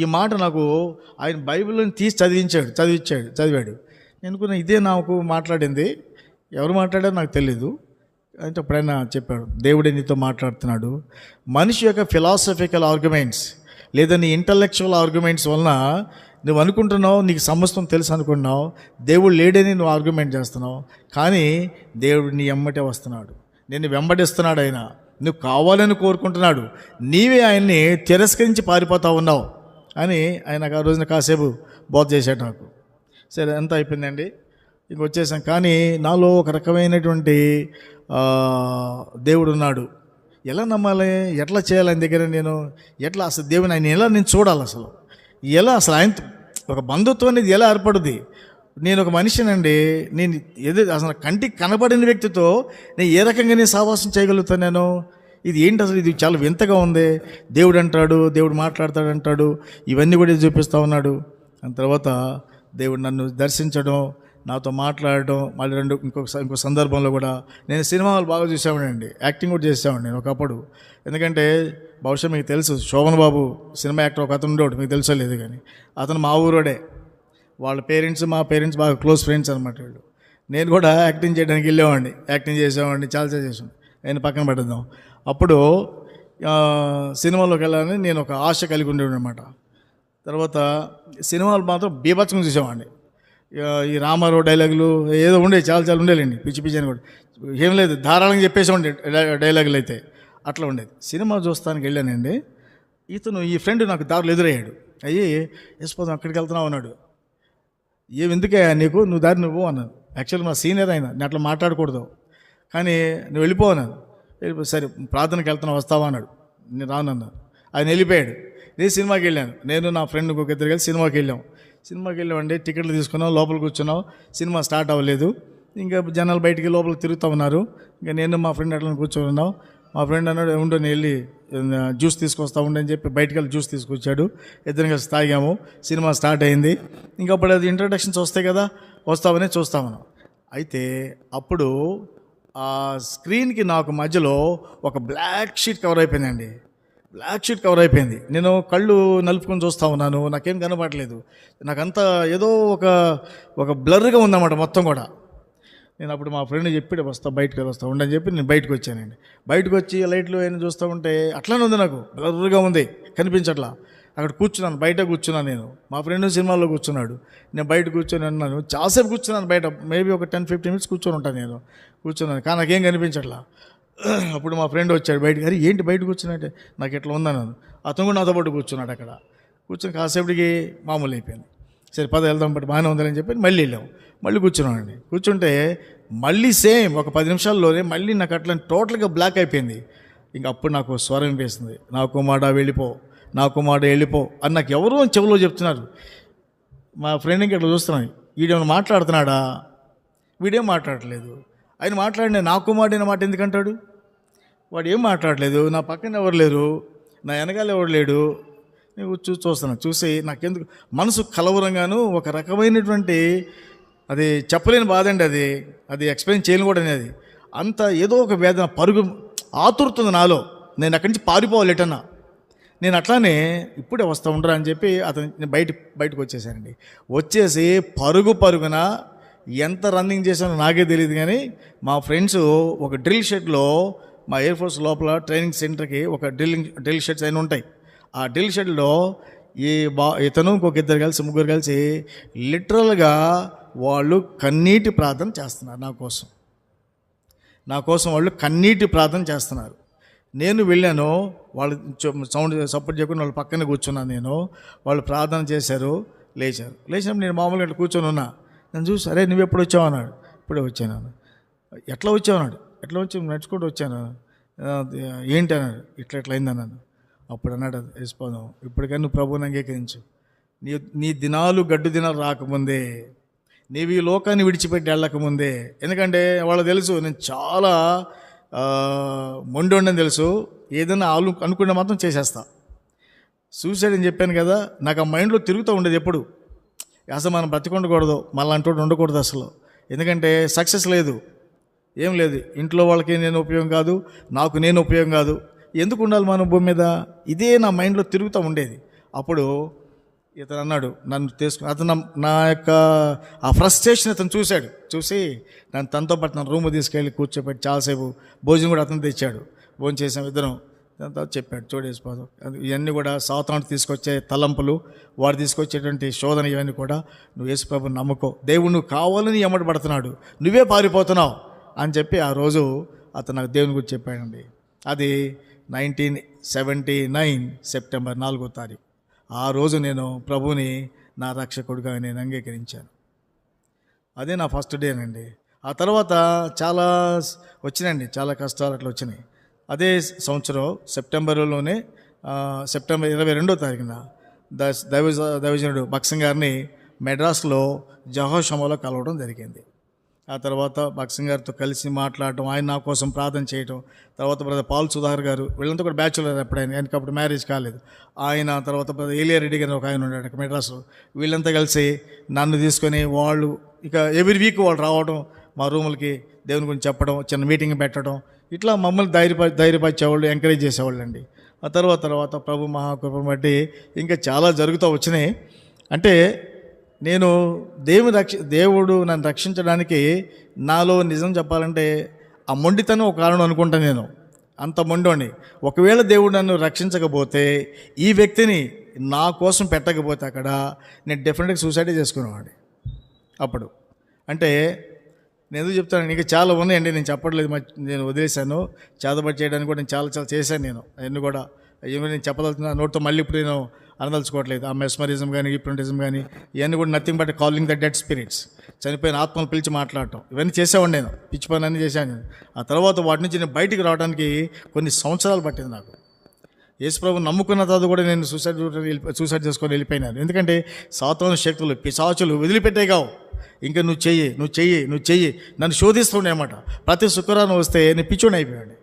ఈ మాట నాకు ఆయన బైబిల్ని తీసి చదివాడు. నేను అనుకున్నా ఇదే నాకు మాట్లాడింది, ఎవరు మాట్లాడారో నాకు తెలీదు. అంటే ఎప్పుడైనా చెప్పాడు, దేవుడే నీతో మాట్లాడుతున్నాడు. మనిషి యొక్క ఫిలాసఫికల్ ఆర్గ్యుమెంట్స్ లేదా నీ ఇంటలెక్చువల్ ఆర్గ్యుమెంట్స్ వలన నువ్వు అనుకుంటున్నావు నీకు సమస్తం తెలుసు అనుకుంటున్నావు, దేవుడు లేడని నువ్వు ఆర్గ్యుమెంట్ చేస్తున్నావు. కానీ దేవుడు నీ ఎమ్మటే వస్తున్నాడు, నిన్ను వెంబడిస్తున్నాడు. ఆయన నువ్వు కావాలని కోరుకుంటున్నాడు, నీవే ఆయన్ని తిరస్కరించి పారిపోతా ఉన్నావు అని ఆయన ఆ రోజున కాసేపు బోధ చేశాడు నాకు. సరే అంతా అయిపోయిందండి, ఇంకొచ్చేసాం. కానీ నాలో ఒక రకమైనటువంటి దేవుడు ఉన్నాడు. ఎలా నమ్మాలి, ఎట్లా చేయాలి ఆయన దగ్గర నేను, ఎట్లా అసలు దేవుని ఆయన ఎలా నేను చూడాలి, అసలు ఆయన ఒక బంధుత్వం అనేది ఎలా ఏర్పడుద్ది. నేను ఒక మనిషినండి, నేను అసలు కంటికి కనబడిన వ్యక్తితో నేను ఏ రకంగా నేను సావాసం చేయగలుగుతాను నేను. ఇది ఏంటి అసలు, ఇది చాలా వింతగా ఉంది. దేవుడు అంటాడు, దేవుడు మాట్లాడతాడు అంటాడు, ఇవన్నీ కూడా చూపిస్తూ ఉన్నాడు. దాని తర్వాత దేవుడు నన్ను దర్శించడం, నాతో మాట్లాడడం. మళ్ళీ ఇంకో సందర్భంలో కూడా నేను సినిమాలు బాగా చూసేవాడినండి, యాక్టింగ్ కూడా చేసేవాడిని నేను ఒకప్పుడు. ఎందుకంటే బహుశా మీకు తెలుసు, శోభన్ బాబు సినిమా యాక్టర్ ఒక అతను ఉండేవాడు, మీకు తెలుసో లేదు కానీ అతను మా ఊరోడే. వాళ్ళ పేరెంట్స్ మా పేరెంట్స్ బాగా క్లోజ్ ఫ్రెండ్స్ అనమాట వీళ్ళు. నేను కూడా యాక్టింగ్ చేయడానికి వెళ్ళేవాడిని, యాక్టింగ్ చేసేవాడిని, చాలా చేసాను. ఆయన పక్కన పెట్టేద్దాం. అప్పుడు సినిమాలోకి వెళ్ళాలని నేను ఒక ఆశ కలిగి ఉండేవాడు అనమాట. తర్వాత సినిమాలు మాత్రం బీభత్సంగా చూసేవాడిని. ఈ రామారావు డైలాగులు ఏదో ఉండేవి, చాలా ఉండేలేండి, పిచ్చి అని కూడా ఏం లేదు, ధారాళంగా చెప్పేసేవాడి డైలాగులు అయితే అట్లా ఉండేది. సినిమా చూస్తానికి వెళ్ళానండి. ఈ ఫ్రెండ్ నాకు దారిలో ఎదురయ్యాడు. అయ్యి వేసిపోదాం అక్కడికి వెళ్తున్నావు అన్నాడు. ఎందుకే నీకు, నువ్వు దారి నువ్వు అన్నాను. యాక్చువల్లీ మా సీనియర్ అయినా, నేను అట్లా మాట్లాడకూడదు, కానీ నువ్వు వెళ్ళిపోవన్నాను. సరే ప్రార్థనకి వెళ్తున్నావు వస్తావా అన్నాడు. నేను రానన్నాను. ఆయన వెళ్ళిపోయాడు. నేను సినిమాకి వెళ్ళాను. నేను నా ఫ్రెండ్ ఇంకొక ఇద్దరు కలిసి సినిమాకి వెళ్ళామండి. టికెట్లు తీసుకున్నాం, లోపల కూర్చున్నాం. సినిమా స్టార్ట్ అవ్వలేదు. ఇంకా జనాలు బయటికి లోపలికి తిరుగుతూ ఉన్నారు. ఇంకా నేను మా ఫ్రెండ్ అట్లా కూర్చొని ఉన్నాం. మా ఫ్రెండ్ అన్నాడు, ఉండు నేను వెళ్ళి జ్యూస్ తీసుకొస్తా ఉండని చెప్పి బయటికి వెళ్ళి జ్యూస్ తీసుకొచ్చాడు. ఇద్దరం కలిసి తాగాము. సినిమా స్టార్ట్ అయింది. ఇంకప్పుడు అది ఇంట్రడక్షన్స్ వస్తాయి కదా, వస్తామని చూస్తామను. అయితే అప్పుడు ఆ స్క్రీన్కి నాకు మధ్యలో ఒక బ్లాక్ షీట్ కవర్ అయిపోయిందండి. నేను కళ్ళు నలుపుకొని చూస్తూ ఉన్నాను, నాకేం కనపడలేదు. నాకంతా ఏదో ఒక బ్లర్గా ఉందన్నమాట మొత్తం కూడా. నేను అప్పుడు మా ఫ్రెండ్ చెప్పి బయటకు వస్తా ఉండని చెప్పి నేను బయటకు వచ్చానండి. బయటకు వచ్చి లైట్లు అయినా చూస్తూ ఉంటే అట్లానే ఉంది, నాకు బ్లర్గా ఉంది, కనిపించట్లా. అక్కడ కూర్చున్నాను, బయట కూర్చున్నాను నేను. మా ఫ్రెండ్ సినిమాలో కూర్చున్నాడు, నేను బయట కూర్చొని ఉన్నాను. చాలాసేపు కూర్చున్నాను బయట, మేబీ ఒక 10-15 మినిట్స్ కూర్చొని ఉంటాను నేను. కూర్చున్నాను కానీ నాకేం కనిపించట్లా. అప్పుడు మా ఫ్రెండ్ వచ్చాడు బయటకు. అరే ఏంటి బయట కూర్చున్నట్టే, నాకు ఎట్లా ఉందన్నాను. అతను కూడా నాతో పాటు కూర్చున్నాడు. అక్కడ కూర్చొని కాసేపటికి మామూలు అయిపోయింది. సరే పద వెళ్దాం, బట్ బాగానే ఉందని చెప్పి మళ్ళీ వెళ్ళాం. మళ్ళీ కూర్చున్నామండి. కూర్చుంటే మళ్ళీ సేమ్ ఒక 10 నిమిషాల్లోనే మళ్ళీ నాకు అట్లా టోటల్గా బ్లాక్ అయిపోయింది. ఇంక అప్పుడు నాకు స్వరం వినిపిస్తుంది, నా కుమారుడా వెళ్ళిపో, నా కుమారుడు వెళ్ళిపో అని నాకు ఎవరో చెవిలో చెప్తున్నారు. మా ఫ్రెండ్ ఇంక ఇట్లా చూస్తున్నాను, వీడేమైనా మాట్లాడుతున్నాడా? వీడేం మాట్లాడట్లేదు. ఆయన మాట్లాడిన నా కుమారుడైన మాట ఎందుకంటాడు? వాడు ఏం మాట్లాడలేదు, నా పక్కన ఎవరు లేరు, నా వెనకాల ఎవరు లేడు. నేను చూస్తున్నాను, చూసి నాకెందుకు మనసు కలవరంగాను ఒక రకమైనటువంటి అది చెప్పలేని బాధ అండి. అది ఎక్స్ప్లెయిన్ చేయను కూడా అనేది. అంత ఏదో ఒక వేదన ఆతురుతుంది నాలో. నేను అక్కడి నుంచి పారిపోవాలి ఎటన్నా. నేను అట్లానే ఇప్పుడే వస్తూ ఉండరా అని చెప్పి అతను బయటకు వచ్చేసానండి. వచ్చేసి పరుగున ఎంత రన్నింగ్ చేశానో నాకే తెలియదు, కానీ మా ఫ్రెండ్స్ ఒక డ్రిల్ షెడ్లో, మా ఎయిర్ ఫోర్స్ లోపల ట్రైనింగ్ సెంటర్కి ఒక డ్రిల్ షెడ్స్ అయినా ఉంటాయి. ఆ డ్రిల్ షెడ్లో ఇతను ఇంకొక ముగ్గురు కలిసి లిటరల్గా వాళ్ళు కన్నీటి ప్రార్థన చేస్తున్నారు నా కోసం వాళ్ళు కన్నీటి ప్రార్థన చేస్తున్నారు. నేను వెళ్ళాను, వాళ్ళు సౌండ్ సపోర్ట్ చేయకుండా వాళ్ళ పక్కనే కూర్చున్నాను. వాళ్ళు ప్రార్థన చేశారు, లేచినప్పుడు నేను మామూలుగా ఇట్లా కూర్చొని ఉన్నా. నేను చూసి, అరే నువ్వు ఎప్పుడు వచ్చావు అన్నాడు. ఇప్పుడే వచ్చాను. ఎట్లా వచ్చావు అన్నాడు. ఎట్లా వచ్చి నడుచుకుంటూ వచ్చాను. ఏంటి అన్నాడు. ఇట్లా అయింది అన్నాను. అప్పుడు అన్నాడు, వేసిపోదాం, ఇప్పటికైనా నువ్వు ప్రభువుని అంగీకరించు. నీ దినాలు గడ్డు దినాలు రాకముందే, నీవు ఈ లోకాన్ని విడిచిపెట్టి వెళ్ళకముందే. ఎందుకంటే వాళ్ళు తెలుసు నేను చాలా మొండి ఉండని తెలుసు, ఏదైనా అనుకుంటే మాత్రం చేసేస్తా. సూసైడ్ అని చెప్పాను కదా, నాకు ఆ మైండ్లో తిరుగుతూ ఉండేది ఎప్పుడు. అసలు మనం బ్రతికొండకూడదు, మళ్ళీ అంటూ ఉండకూడదు అసలు. ఎందుకంటే సక్సెస్ లేదు, ఏం లేదు, ఇంట్లో వాళ్ళకి నేను ఉపయోగం కాదు, నాకు నేను ఉపయోగం కాదు, ఎందుకు ఉండాలి మనం భూమి మీద, ఇదే నా మైండ్లో తిరుగుతూ ఉండేది. అప్పుడు ఇతను అన్నాడు, నన్ను తీసుకుని అతను నా యొక్క ఆ ఫ్రస్ట్రేషన్ అతను చూసి నన్ను తనతో పాటు నన్ను రూమ్ తీసుకెళ్ళి కూర్చోబెట్టి చాలాసేపు భోజనం కూడా అతను తెచ్చాడు. భోజనం చేసాం ఇద్దరం. దాంతో చెప్పాడు, చూడేసిపోదు ఇవన్నీ కూడా సాతాను తీసుకొచ్చే తలంపులు, వాడు తీసుకొచ్చేటువంటి శోధన, ఇవన్నీ కూడా నువ్వు యేసుప్రభుని నమ్ముకో, దేవుడు నువ్వు కావాలని ఎమ్మటి పడుతున్నాడు, నువ్వే పారిపోతున్నావు అని చెప్పి ఆ రోజు అతను నాకు దేవుని గురించి చెప్పాడండి. అది 1979 సెప్టెంబర్ 4వ తారీఖు. ఆ రోజు నేను ప్రభువుని నా రక్షకుడిగా నేను అంగీకరించాను. అదే నా ఫస్ట్ డేనండి. ఆ తర్వాత చాలా వచ్చినాయండి, చాలా కష్టాలు అట్లా వచ్చినాయి. అదే సంవత్సరం సెప్టెంబర్లోనే సెప్టెంబర్ 22వ తారీఖున దైవజనుడు భక్సింగ్ గారిని మెడ్రాస్లో జహోషమలో కలవడం జరిగింది. ఆ తర్వాత భక్సింగ్ గారితో కలిసి మాట్లాడటం, ఆయన నా కోసం ప్రార్థన చేయటం, తర్వాత బ్రదర్ పాల్ సుధాకర్ గారు, వీళ్ళంతా కూడా బ్యాచులర్ ఎప్పుడైనా, ఆయనకి అప్పుడు మ్యారేజ్ కాలేదు. ఆయన తర్వాత బ్రదర్ ఏలియా రెడ్డి గారు ఒక ఆయన ఉన్నాడు మెడ్రాస్లో, వీళ్ళంతా కలిసి నన్ను తీసుకొని వాళ్ళు ఇక ఎవ్రీ వీక్ వాళ్ళు రావడం, మా రూములకి దేవుని గురించి చెప్పడం, చిన్న మీటింగ్ పెట్టడం, ఇట్లా మమ్మల్ని ధైర్యపరిచేవాళ్ళు, ఎంకరేజ్ చేసేవాళ్ళు అండి. ఆ తర్వాత ప్రభు మహాకృపను బట్టి ఇంకా చాలా జరుగుతూ వచ్చినాయి. అంటే నేను దేవుడు నన్ను రక్షించడానికి నాలో నిజం చెప్పాలంటే ఆ మొండితనం ఒక కారణం అనుకుంటాను. నేను అంత మొండోని. ఒకవేళ దేవుడు నన్ను రక్షించకపోతే, ఈ వ్యక్తిని నా కోసం పెట్టకపోతే అక్కడ నేను డెఫినెట్గా సూసైడే చేసుకునేవాడిని అప్పుడు. అంటే నేను ఎందుకు చెప్తాను, ఇంకా చాలా ఉన్నాయండి, నేను చెప్పట్లేదు, నేను వదిలేశాను. చేతబడి చేయడానికి కూడా నేను చాలా చేశాను. నేను అవన్నీ కూడా ఏమో నేను చెప్పదలుచున్నా నోటితో మళ్ళీ ఇప్పుడు నేను అనదలుచుకోవట్లేదు. ఆ మెస్మరిజం కానీ, హిప్నోటిజం కానీ, ఇవన్నీ కూడా nothing but calling the dead spirits, చనిపోయిన ఆత్మను పిలిచి మాట్లాడటం, ఇవన్నీ చేసేవాడిని నేను. పిచ్చి పని అన్నీ చేశాను నేను. ఆ తర్వాత వాటి నుంచి నేను బయటికి రావడానికి కొన్ని సంవత్సరాలు పట్టింది నాకు. యేసుప్రభుని నమ్ముకున్న తర్వాత కూడా నేను సూసైడ్ చేసుకొని వెళ్ళిపోయినాను. ఎందుకంటే సాతాను శక్తులు, పిశాచులు వదిలిపెట్టేగావు. ఇంకా నువ్వు చెయ్యి నన్ను శోధిస్తుండే అన్నమాట. ప్రతి శుక్రవారం వస్తే నేను పిచ్చోడిని అయిపోయాడు,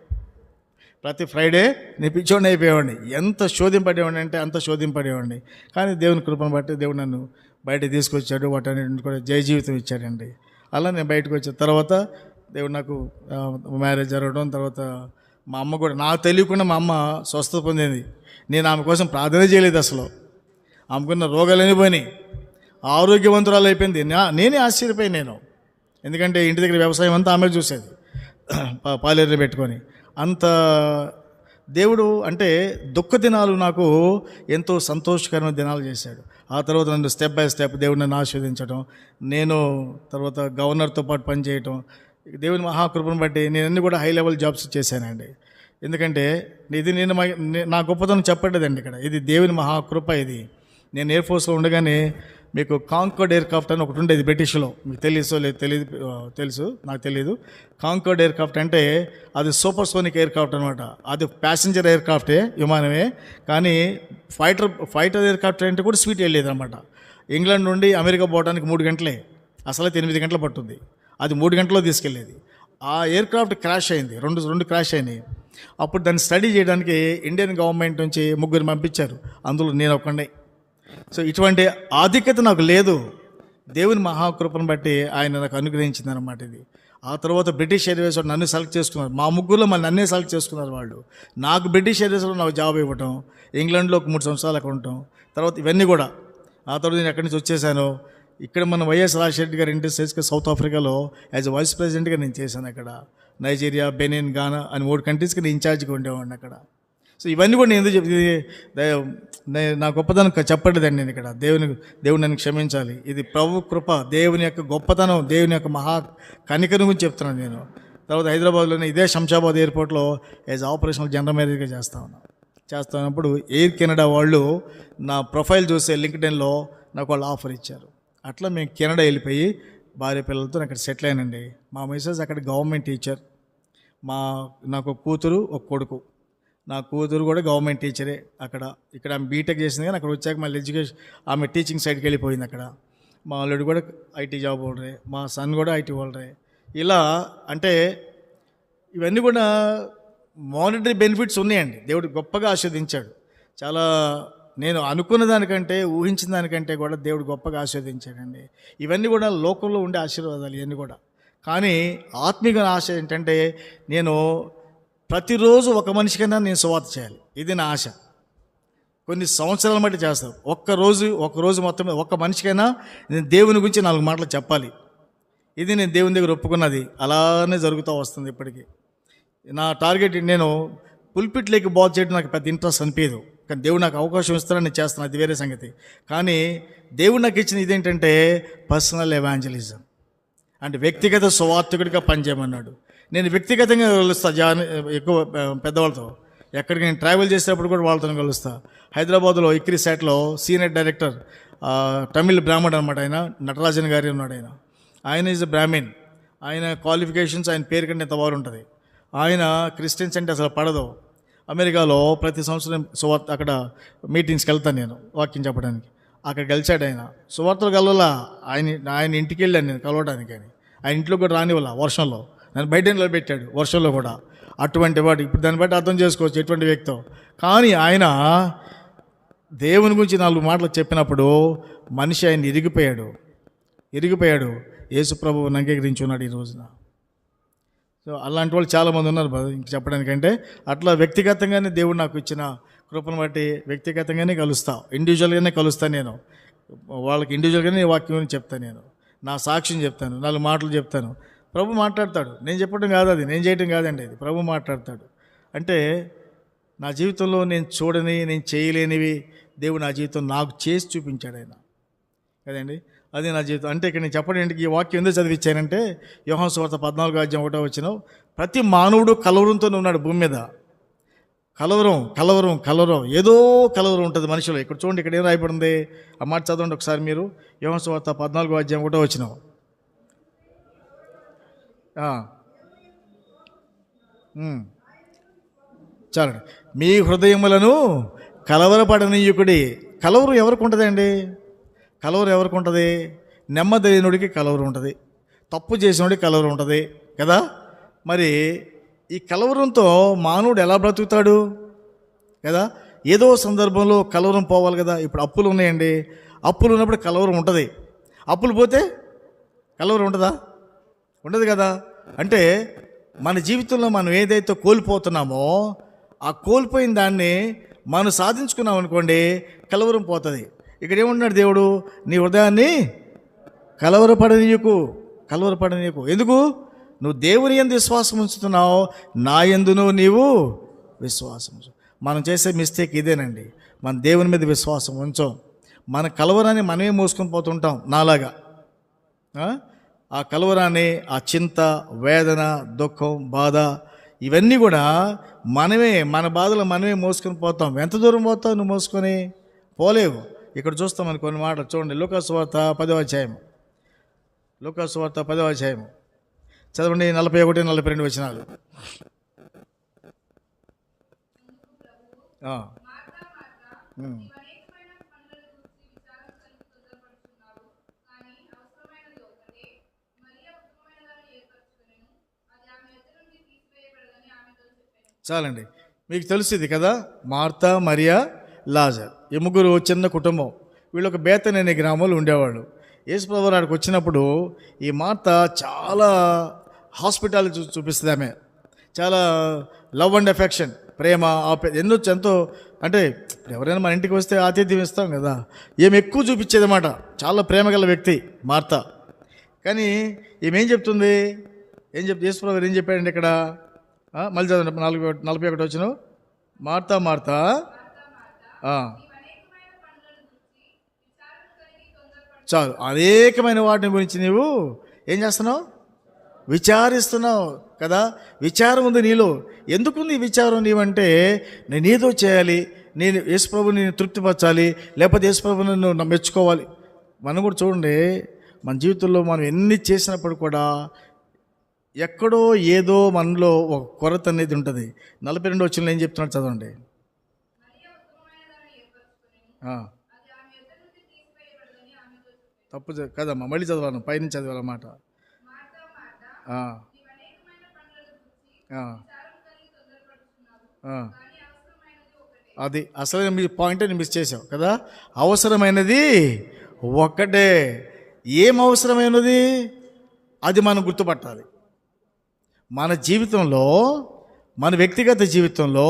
ప్రతి ఫ్రైడే నేను పిచ్చోడిని అయిపోయేవాడిని. ఎంత శోధింపడేవాడిని అంటే అంత శోధింపడేవాడిని. కానీ దేవుని కృపను బట్టి దేవుడు నన్ను బయటకు తీసుకొచ్చాడు, వాటన్నిటిని కూడా జయ జీవితం ఇచ్చాడండి. అలా నేను బయటకు వచ్చిన తర్వాత దేవుడు నాకు మ్యారేజ్ జరగడం, తర్వాత మా అమ్మ కూడా నాకు తెలియకుండా మా అమ్మ స్వస్థత పొందింది. నేను ఆమె కోసం ప్రార్థన చేయలేదు అసలు. ఆమెకున్న రోగాలు అయిపోయినాయి, ఆరోగ్యవంతురాలు అయిపోయింది. నేనే ఆశ్చర్యపోయాను నేను. ఎందుకంటే ఇంటి దగ్గర వ్యవసాయం అంతా ఆమె చూసేది, పాలేరు పెట్టుకొని. అంత దేవుడు అంటే దుఃఖ దినాలు నాకు ఎంతో సంతోషకరమైన దినాలు చేశాడు. ఆ తర్వాత నన్ను స్టెప్ బై స్టెప్ దేవుడు నన్ను ఆశీర్వదించడం, నేను తర్వాత గవర్నర్తో పాటు పనిచేయటం, దేవుని మహాకృపను బట్టి నేను అన్ని కూడా హై లెవెల్ జాబ్స్ చేశానండి. ఎందుకంటే ఇది నా గొప్పతనం చెప్పట్లేదండి ఇక్కడ, ఇది దేవుని మహాకృప. ఇది నేను ఎయిర్ ఫోర్స్లో ఉండగానే మీకు కాంకర్డ్ ఎయిర్క్రాఫ్ట్ అని ఒకటి ఉండేది బ్రిటిష్లో, మీకు తెలుసో లేదు తెలియదు, తెలుసు నాకు తెలియదు. కాంకర్డ్ ఎయిర్క్రాఫ్ట్ అంటే అది సూపర్సోనిక్ ఎయిర్క్రాఫ్ట్ అనమాట. అది ప్యాసింజర్ ఎయిర్క్రాఫ్టే, విమానమే. కానీ ఫైటర్ ఎయిర్క్రాఫ్ట్ అంటే కూడా స్వీట్ వెళ్ళేది అనమాట. ఇంగ్లాండ్ నుండి అమెరికా పోవడానికి 3 గంటలే, అసలైతే 8 గంటలు పట్టుద్ది. అది 3 గంటల్లో తీసుకెళ్ళేది. ఆ ఎయిర్క్రాఫ్ట్ క్రాష్ అయింది, రెండు క్రాష్ అయినాయి. అప్పుడు దాన్ని స్టడీ చేయడానికి ఇండియన్ గవర్నమెంట్ నుంచి 3 పంపించారు, అందులో నేను ఒక్కడే. సో ఇటువంటి ఆధిక్యత నాకు లేదు, దేవుని మహాకృపను బట్టి ఆయన నాకు అనుగ్రహించింది అనమాట ఇది. ఆ తర్వాత బ్రిటిష్ ఎయిర్వేస్ వాళ్ళు నన్ను సెలెక్ట్ చేసుకున్నారు, మా ముగ్గురులో మళ్ళీ నన్నే సెలెక్ట్ చేసుకున్నారు వాళ్ళు. నాకు బ్రిటిష్ ఎయిర్వేస్లో నాకు జాబ్ ఇవ్వటం, ఇంగ్లాండ్లో ఒక 3 సంవత్సరాలు అక్కడ ఉండటం, తర్వాత ఇవన్నీ కూడా. ఆ తర్వాత నేను ఎక్కడి నుంచి వచ్చేసాను, ఇక్కడ మన వైఎస్ రాజశేఖర్ గారు ఇండస్ట్రీస్కి సౌత్ ఆఫ్రికాలో యాజ్ వైస్ ప్రెసిడెంట్గా నేను చేశాను. అక్కడ నైజీరియా, బెనిన్, గానా అని 3 కంట్రీస్కి నేను ఇన్ఛార్జ్గా ఉండేవాడిని అక్కడ. సో ఇవన్నీ కూడా నేను ఎందుకు నా గొప్పతనం చెప్పట్లేదండి నేను ఇక్కడ. దేవుడు నన్ను క్షమించాలి. ఇది ప్రభు కృప, దేవుని యొక్క గొప్పతనం, దేవుని యొక్క మహా కనికరం గురించి చెప్తున్నాను నేను. తర్వాత హైదరాబాద్లోనే ఇదే శంషాబాద్ ఎయిర్పోర్ట్లో యాజ్ ఆపరేషనల్ జనరల్ మేనేజర్గా చేస్తున్నప్పుడు ఎయిర్ కెనడా వాళ్ళు నా ప్రొఫైల్ చూసే లింక్డ్ఇన్లో నాకు వాళ్ళు ఆఫర్ ఇచ్చారు. అట్లా మేము కెనడా వెళ్ళిపోయి భార్య పిల్లలతో అక్కడ సెటిల్ అయినండి. మా మిసెస్ అక్కడ గవర్నమెంట్ టీచర్, నాకు కూతురు ఒక కొడుకు. నా కూతురు కూడా గవర్నమెంట్ టీచరే ఇక్కడ ఆమె బీటెక్ చేసింది, కానీ అక్కడ వచ్చాక మళ్ళీ ఎడ్యుకేషన్ ఆమె టీచింగ్ సైడ్కి వెళ్ళిపోయింది అక్కడ. మా అల్లుడు కూడా ఐటీ జాబ్ హోల్డరే, మా సన్ కూడా ఐటీ హోల్డరే. ఇలా అంటే ఇవన్నీ కూడా మానిటరీ బెనిఫిట్స్ ఉన్నాయండి. దేవుడు గొప్పగా ఆస్వాదించాడు. చాలా నేను అనుకున్న దానికంటే, ఊహించిన దానికంటే కూడా దేవుడు గొప్పగా ఆస్వాదించాడండి. ఇవన్నీ కూడా లోకంలో ఉండే ఆశీర్వాదాలు ఇవన్నీ కూడా. కానీ ఆత్మీయ ఆశ ఏంటంటే, నేను ప్రతిరోజు ఒక మనిషికైనా నేను సువార్త చేయాలి, ఇది నా ఆశ. కొన్ని సంవత్సరాల మట్టి చేస్తాను. ఒక్కరోజు మొత్తం ఒక్క మనిషికైనా నేను దేవుని గురించి 4 మాటలు చెప్పాలి. ఇది నేను దేవుని దగ్గర ఒప్పుకున్నది, అలానే జరుగుతూ వస్తుంది ఇప్పటికీ. నా టార్గెట్, నేను పుల్పిట్లోకి బాగు చేయడం నాకు పెద్ద ఇంట్రెస్ట్ అనిపించదు, కానీ దేవుడు నాకు అవకాశం ఇస్తానని నేను చేస్తాను, అది వేరే సంగతి. కానీ దేవుడు నాకు ఇచ్చిన ఇదేంటంటే పర్సనల్ ఎవాంజలిజం, అంటే వ్యక్తిగత సువార్తికుడిగా పనిచేయమన్నాడు. నేను వ్యక్తిగతంగా కలుస్తా ఎక్కువ పెద్దవాళ్ళతో. ఎక్కడికి నేను ట్రావెల్ చేసేటప్పుడు కూడా వాళ్ళతో కలుస్తా. హైదరాబాద్లో ఇక్రిసాట్లో సీనియర్ డైరెక్టర్ తమిళ్ బ్రాహ్మణ్ అనమాట, ఆయన నటరాజన్ గారి ఉన్నాడు. ఆయన ఈజ్ అ బ్రాహ్మిన్. ఆయన క్వాలిఫికేషన్స్ ఆయన పేరు కంటే ఎంత వారు ఉంటుంది. ఆయన క్రిస్టియన్స్ అంటే అసలు పడదు. అమెరికాలో ప్రతి సంవత్సరం అక్కడ మీటింగ్స్కి వెళ్తాను నేను వాక్యం చెప్పడానికి. అక్కడ కలిశాడు ఆయన. సువార్తలు కలవాల ఆయన ఇంటికి వెళ్ళాను నేను కలవడానికి. ఆయన ఇంట్లో కూడా రానివ్వాల, వర్షంలో నన్ను బయట నిలబెట్టాడు, వర్షంలో కూడా. అటువంటి వాడు, ఇప్పుడు దాన్ని బట్టి అర్థం చేసుకోవచ్చు ఎటువంటి వ్యక్తో. కానీ ఆయన దేవుని గురించి 4 మాటలు చెప్పినప్పుడు మనిషి ఆయన ఇరిగిపోయాడు. యేసు ప్రభువుని అంగీకరించున్నాడు ఈ రోజున. సో అలాంటి వాళ్ళు చాలామంది ఉన్నారు ఇంక చెప్పడానికంటే. అట్లా వ్యక్తిగతంగానే దేవుడు నాకు ఇచ్చిన కృపను బట్టి వ్యక్తిగతంగానే ఇండివిజువల్గానే కలుస్తాను నేను. వాళ్ళకి ఇండివిజువల్గానే వాక్యం చెప్తాను నేను, నా సాక్ష్యం చెప్తాను, 4 మాటలు చెప్తాను. ప్రభు మాట్లాడతాడు, నేను చెప్పడం కాదు, అది నేను చేయడం కాదండి, అది ప్రభు మాట్లాడతాడు. అంటే నా జీవితంలో నేను చూడని, నేను చేయలేనివి దేవుడు నా జీవితం నాకు చేసి చూపించాడు ఆయన కదండి. అది నా జీవితం. అంటే ఇక్కడ నేను చెప్పడానికి ఈ వాక్యం ఎందుకు చదివించానంటే, యోహాను సువార్త 14:1 ప్రతి మానవుడు కలవరంతో ఉన్నాడు భూమి మీద. కలవరం ఏదో కలవరం ఉంటుంది మనిషిలో. ఇక్కడ చూడండి, ఇక్కడ ఏం రాయబడింది, ఆ మాట చదవండి ఒకసారి మీరు. యోహాను సువార్త 14:1 చాలండి. మీ హృదయములను కలవరపడనీయుకుడి. కలవరం ఎవరికి ఉంటుందండి? కలవరం ఎవరికి ఉంటుంది? నెమ్మదైనడికి కలవరం ఉంటుంది, తప్పు చేసినోడికి కలవరం ఉంటుంది కదా. మరి ఈ కలవరంతో మానవుడు ఎలా బ్రతుకుతాడు కదా. ఏదో సందర్భంలో కలవరం పోవాలి కదా. ఇప్పుడు అప్పులు ఉన్నాయండి, అప్పులు ఉన్నప్పుడు కలవరం ఉంటుంది. అప్పులు పోతే కలవరం ఉంటుందా? ఉండదు కదా. అంటే మన జీవితంలో మనం ఏదైతే కోల్పోతున్నామో, ఆ కోల్పోయిన దాన్ని మనం సాధించుకున్నాం అనుకోండి, కలవరం పోతుంది. ఇక్కడ ఏమన్నాడు దేవుడు, నీ హృదయాన్ని కలవరపడనీయకు. ఎందుకు? నువ్వు దేవుని యందు విశ్వాసం ఉంచుతున్నావు, నా యందును నీవు విశ్వాసం. మనం చేసే మిస్టేక్ ఇదేనండి, మన దేవుని మీద విశ్వాసం ఉంచాం, మన కలవరాన్ని మనమే మోసుకొని పోతుంటాం. నాలాగా ఆ కలవరాన్ని, ఆ చింత, వేదన, దుఃఖం, బాధ, ఇవన్నీ కూడా మన బాధలు మనమే మోసుకొని పోతాం. ఎంత దూరం పోతావు నువ్వు? మోసుకొని పోలేవు. ఇక్కడ చూస్తామని కొన్ని మాటలు చూడండి. లూకాసు వార్త 10వ అధ్యాయం, లూకాసు వార్త 10వ అధ్యాయం చదవండి. 41, 42 వచనాలు. చాలండి, మీకు తెలిసింది కదా. మార్తా, మరియా, లాజర్ ఈ ముగ్గురు చిన్న కుటుంబం. వీళ్ళు ఒక బేతని అనే గ్రామంలో ఉండేవాళ్ళు. యేసుప్రభు నాడికి వచ్చినప్పుడు ఈ మార్తా చాలా హాస్పిటాలిటీ చూపిస్తుంది. ఆమె చాలా లవ్ అండ్ ఎఫెక్షన్, ప్రేమ, ఎంతో అంటే ఎవరైనా మన ఇంటికి వస్తే ఆతిథ్యం ఇస్తాం కదా, ఏమి ఎక్కువ చూపించేది అన్నమాట. చాలా ప్రేమ గల వ్యక్తి మార్తా. కానీ ఏమేం చెప్తుంది, యేసుప్రభు ఏం చెప్పాడండి ఇక్కడ? మళ్ళీ చదవండి. 41 వచ్చిన మార్తా మార్తా చాలు, అనేకమైన వాటిని గురించి నీవు ఏం చేస్తున్నావు? విచారిస్తున్నావు కదా. విచారం ఉంది నీలో. ఎందుకుంది ఈ విచారం? నీవంటే నేను ఏదో చేయాలి, నేను యేసుప్రభుని నేను తృప్తిపరచాలి, లేకపోతే యేసుప్రభుని నన్ను మెచ్చుకోవాలి. మనం కూడా చూడండి, మన జీవితంలో మనం ఎన్ని చేసినప్పుడు కూడా ఎక్కడో ఏదో మనలో ఒక కొరత అనేది ఉంటుంది. 42 వచ్చిన ఏం చెప్తున్నాడు చదవండి. తప్పు కదమ్మా, మళ్ళీ చదవాలి, పైనుంచి చదవాలన్నమాట. అది అసలు మీ పాయింట్ అని మిస్ చేసావు కదా. అవసరమైనది ఒక్కటే. ఏం అవసరమైనది అది మనం గుర్తుపట్టాలి. మన జీవితంలో, మన వ్యక్తిగత జీవితంలో,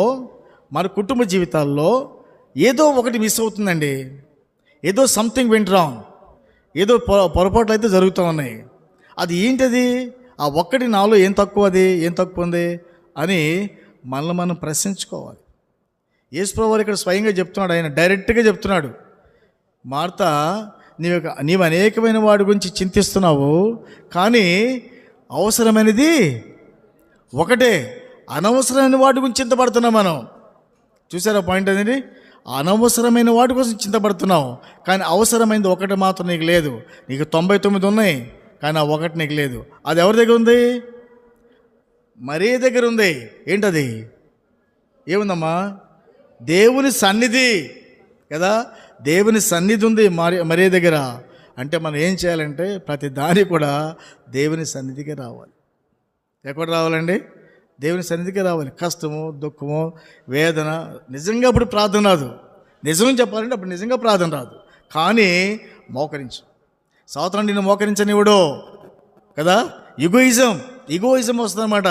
మన కుటుంబ జీవితాల్లో ఏదో ఒకటి మిస్ అవుతుందండి. ఏదో సంథింగ్ వెంట్ రాంగ్, ఏదో పొరపాట్లు అయితే జరుగుతూ ఉన్నాయి. అది ఏంటది? ఆ ఒక్కటి నాలో ఏం తక్కువ, అది ఏం తక్కువ ఉంది అని మనల్ని మనం ప్రశ్నించుకోవాలి. యేసుప్రభు వారు ఇక్కడ స్వయంగా చెప్తున్నాడు, ఆయన డైరెక్ట్గా చెప్తున్నాడు. మార్తా, నీవు అనేకమైన వాడి గురించి చింతిస్తున్నావు, కానీ అవసరమైనది ఒకటే. అనవసరమైన వాటి గురించి చింతపడుతున్నాం మనం. చూసారా పాయింట్ అనేది? అనవసరమైన వాటి కోసం చింతపడుతున్నావు, కానీ అవసరమైనది ఒకటి మాత్రం నీకు లేదు. నీకు 99 ఉన్నాయి, కానీ ఆ ఒకటి నీకు లేదు. అది ఎవరి దగ్గర ఉంది? మరియ దగ్గర ఉంది. ఏంటది? ఏముందమ్మా? దేవుని సన్నిధి కదా. దేవుని సన్నిధి ఉంది మరియ దగ్గర. అంటే మనం ఏం చేయాలంటే ప్రతి దాని కూడా దేవుని సన్నిధికి రావాలి. ఎక్కడ రావాలండి? దేవుని సన్నిధికి రావాలి. కష్టము, దుఃఖము, వేదన, నిజంగా అప్పుడు ప్రార్థన రాదు. నిజం చెప్పాలంటే అప్పుడు నిజంగా ప్రార్థన రాదు. కానీ మోకరించు. సాతాను నిన్ను మోకరించనివ్వడు కదా. ఇగోయిజం వస్తుందన్నమాట.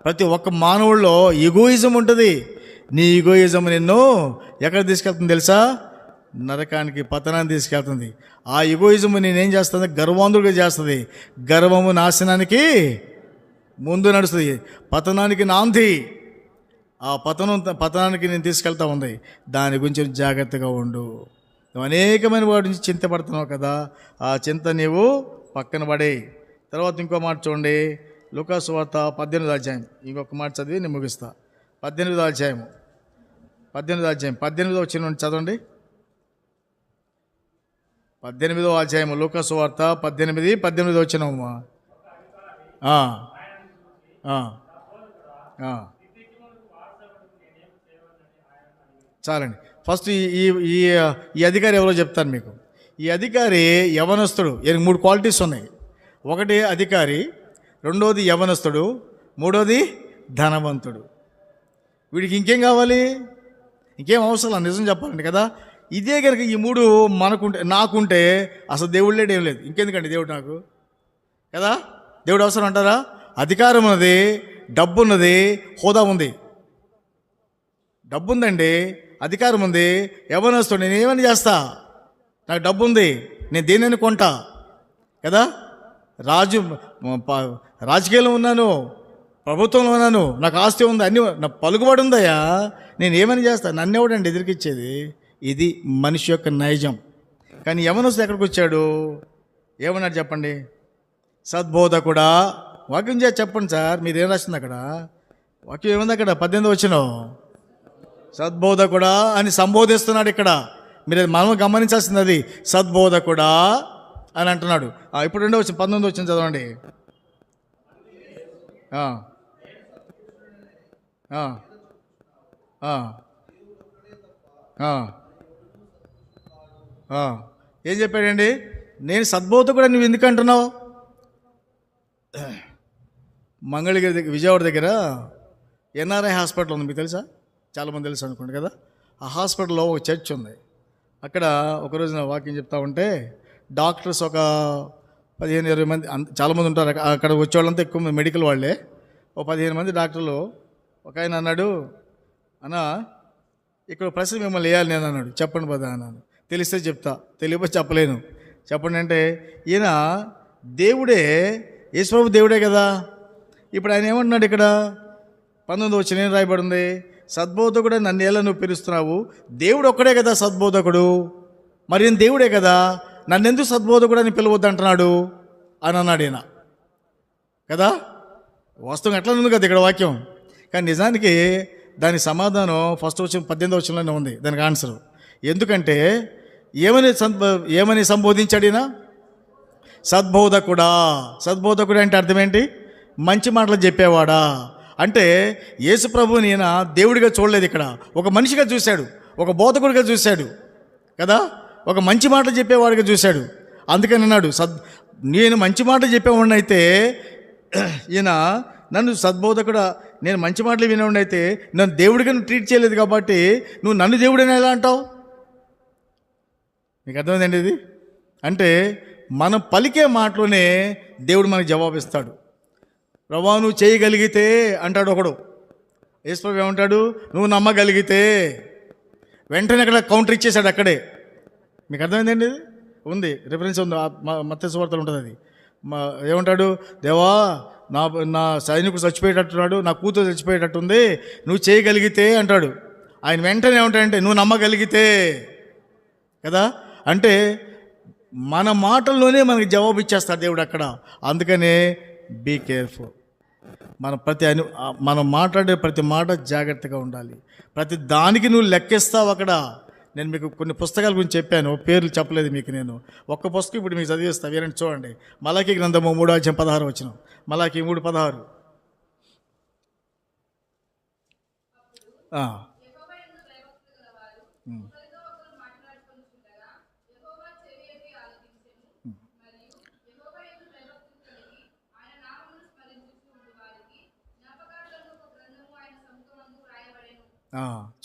ప్రతి ఒక్క మానవుల్లో ఇగోయిజం ఉంటుంది. నీ ఇగోయిజం నిన్ను ఎక్కడ తీసుకెళ్తుంది తెలుసా? నరకానికి, పతనాన్ని తీసుకెళ్తుంది. ఆ ఇగోయిజం నేనేం చేస్తుంది? గర్వాంధుడిగా చేస్తుంది. గర్వము నాశనానికి ముందు నడుస్తుంది, పతనానికి నాంది. ఆ పతనానికి నేను తీసుకెళ్తా ఉంది. దాని గురించి జాగ్రత్తగా ఉండు. నువ్వు అనేకమైన వాటి నుంచి చింతపడుతున్నావు కదా, ఆ చింత నీవు పక్కన పడే. తర్వాత ఇంకో మాట చూడండి, లూకాసు వార్త 18వ అధ్యాయం. ఇంకొక మాట చదివి నేను ముగిస్తా. 18వ అధ్యాయం 18వ వచ్చిన నుండి చదవండి. 18వ అధ్యాయం లూకాసు వార్త 18 వచ్చినమ్మా. చాలండి. ఫస్ట్ ఈ అధికారి ఎవరో చెప్తాను మీకు. ఈ అధికారి యవనస్తుడు. 3 క్వాలిటీస్ ఉన్నాయి. ఒకటి అధికారి, రెండోది యవనస్తుడు, మూడోది ధనవంతుడు. వీడికి ఇంకేం కావాలి? ఇంకేం అవసరం నిజం చెప్పాలండి కదా. ఇదే కనుక ఈ 3 నాకుంటే అసలు దేవుడు లేడు, ఏం లేదు. ఇంకెందుకండి దేవుడు నాకు కదా. దేవుడు అవసరం అంటారా? అధికారం ఉన్నది, డబ్బు ఉన్నది, హోదా ఉంది. డబ్బు ఉందండి, అధికారం ఉంది, యవ్వనస్తుడు. నేను ఏమని చేస్తా? నాకు డబ్బు ఉంది, నేను దేనిని కొంటా కదా. రాజకీయాల్లో ఉన్నాను, ప్రభుత్వంలో ఉన్నాను, నాకు ఆస్తి ఉంది, అన్నీ నా పలుకుబడి ఉందయ్యా. నేను ఏమని చేస్తా? నన్నెవడండి ఎదిరికిచ్చేది? ఇది మనిషి యొక్క నైజం. కానీ యవ్వనస్తుడు ఎక్కడికి వచ్చాడు? ఏమన్నాడు చెప్పండి? సద్బోధకుడా. వాక్యం చేసి చెప్పండి సార్, మీరేం రాసింది అక్కడ? వాక్యం ఏముంది అక్కడ? 18 వచ్చిన సద్బోధకుడా అని సంబోధిస్తున్నాడు ఇక్కడ. మీరు మనం గమనించాల్సింది అది, సద్బోధకుడా అని అంటున్నాడు. ఇప్పుడు 19 వచ్చింది చదవండి. ఆ, ఆ, ఆ, ఆ, ఆ. ఏం చెప్పాడండి? నేను సద్బోధకుడు నువ్వు ఎందుకు అంటున్నావు? మంగళగిరి దగ్గర, విజయవాడ దగ్గర ఎన్ఆర్ఐ హాస్పిటల్ ఉంది, మీకు తెలుసా? చాలామంది తెలుసు అనుకోండి కదా. ఆ హాస్పిటల్లో ఒక చర్చ్ ఉంది. అక్కడ ఒకరోజు నా వాకింగ్ చెప్తా ఉంటే డాక్టర్స్ ఒక 15-20 మంది, చాలామంది ఉంటారు అక్కడ వచ్చేవాళ్ళంతా ఎక్కువ మెడికల్ వాళ్ళే. ఒక 15 మంది డాక్టర్లు. ఒక ఆయన అన్నాడు, అన్నా ఇక్కడ ప్రశ్న మిమ్మల్ని వేయాలి నేను అన్నాడు. చెప్పండి పదా అన్నాను. తెలిస్తే చెప్తా, తెలియకపోతే చెప్పలేను. చెప్పండి అంటే, ఈయన దేవుడే, యేసుప్రభు దేవుడే కదా. ఇప్పుడు ఆయన ఏమంటున్నాడు ఇక్కడ 19 వచ్చిన ఏం రాయబడింది? సద్బోధకుడు నన్ను ఎలా నువ్వు పిలుస్తున్నావు? దేవుడు ఒక్కడే కదా సద్బోధకుడు, మరి నేను దేవుడే కదా, నన్ను ఎందుకు సద్బోధకుడు అని పిలవద్దు అంటున్నాడు అని అన్నాడు ఈయన కదా. వాస్తవం ఎట్లా ఉంది కదా ఇక్కడ వాక్యం. కానీ నిజానికి దాని సమాధానం ఫస్ట్ వచ్చిన 18వ వచనంలోనే ఉంది దానికి ఆన్సర్. ఎందుకంటే ఏమని సంబోధించాడు ఈయన? సద్బోధకుడా. సద్బోధకుడు అంటే అర్థం ఏంటి? మంచి మాటలు చెప్పేవాడా. అంటే యేసు ప్రభువుని ఈయన దేవుడిగా చూడలేదు, ఇక్కడ ఒక మనిషిగా చూశాడు, ఒక బోధకుడిగా చూశాడు కదా, ఒక మంచి మాటలు చెప్పేవాడిగా చూశాడు. అందుకని అన్నాడు, నేను మంచి మాటలు చెప్పేవాడిని అయితే ఈయన నన్ను సద్బోధకుడా, నేను మంచి మాటలు వినేవాడిని అయితే నన్ను దేవుడిగా నువ్వు ట్రీట్ చేయలేదు కాబట్టి నువ్వు నన్ను దేవుడని ఎలా అంటావు? మీకు అర్థమైందండి ఇది? అంటే మనం పలికే మాటలోనే దేవుడు మనకు జవాబిస్తాడు. ప్రభా నువ్వు చేయగలిగితే అంటాడు ఒకడు. యేసుప్రభు ఏమంటాడు? నువ్వు నమ్మగలిగితే. వెంటనే అక్కడ కౌంటర్ ఇచ్చేశాడు అక్కడే. మీకు అర్థమైందండి ఇది? ఉంది, రిఫరెన్స్ ఉంది, మత్తయి సువార్తలో ఉంటుంది అది. ఏమంటాడు? దేవా నా సైనికుడు చచ్చిపోయేటట్టున్నాడు, నా కూతురు చచ్చిపోయేటట్టుంది, నువ్వు చేయగలిగితే అంటాడు. ఆయన వెంటనే ఏమంటాడంటే నువ్వు నమ్మగలిగితే కదా. అంటే మన మాటల్లోనే మనకి జవాబు ఇచ్చేస్తాడు దేవుడు అక్కడ. అందుకనే బీ కేర్ఫుల్. మనం మాట్లాడే ప్రతి మాట జాగ్రత్తగా ఉండాలి. ప్రతి దానికి నువ్వు లెక్కిస్తావు అక్కడ. నేను మీకు కొన్ని పుస్తకాల గురించి చెప్పాను, పేర్లు చెప్పలేదు మీకు. నేను ఒక్క పుస్తకం ఇప్పుడు మీకు చదివిస్తాను, వేరండి చూడండి. మలాకీ గ్రంథము 3:16 వచ్చిన. మలాకీ 3:16.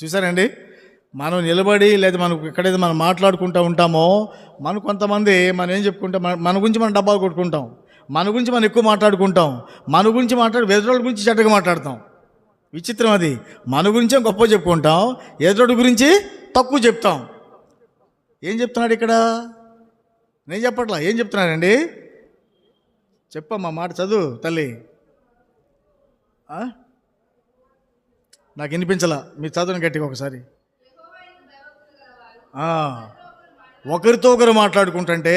చూసారండి, మనం నిలబడి లేదా మనం ఎక్కడైతే మనం మాట్లాడుకుంటూ ఉంటామో, మనం కొంతమంది మనం ఏం చెప్పుకుంటాం, మన గురించి మనం డబ్బాలు కొట్టుకుంటాం, మన గురించి మనం ఎక్కువ మాట్లాడుకుంటాం, మన గురించి ఎదురోళ్ళ గురించి చెడ్డగా మాట్లాడతాం. విచిత్రం అది. మన గురించే గొప్ప చెప్పుకుంటాం, ఎదురోడి గురించి తక్కువ చెప్తాం. ఏం చెప్తున్నాడు ఇక్కడ? నేను చెప్పట్లా, ఏం చెప్తున్నాడండి? చెప్పమ్మా, మాట చదువు తల్లి. నాకు వినిపించలా, మీరు చదవని గట్టిగా ఒకసారి. ఒకరితో ఒకరు మాట్లాడుకుంటుంటే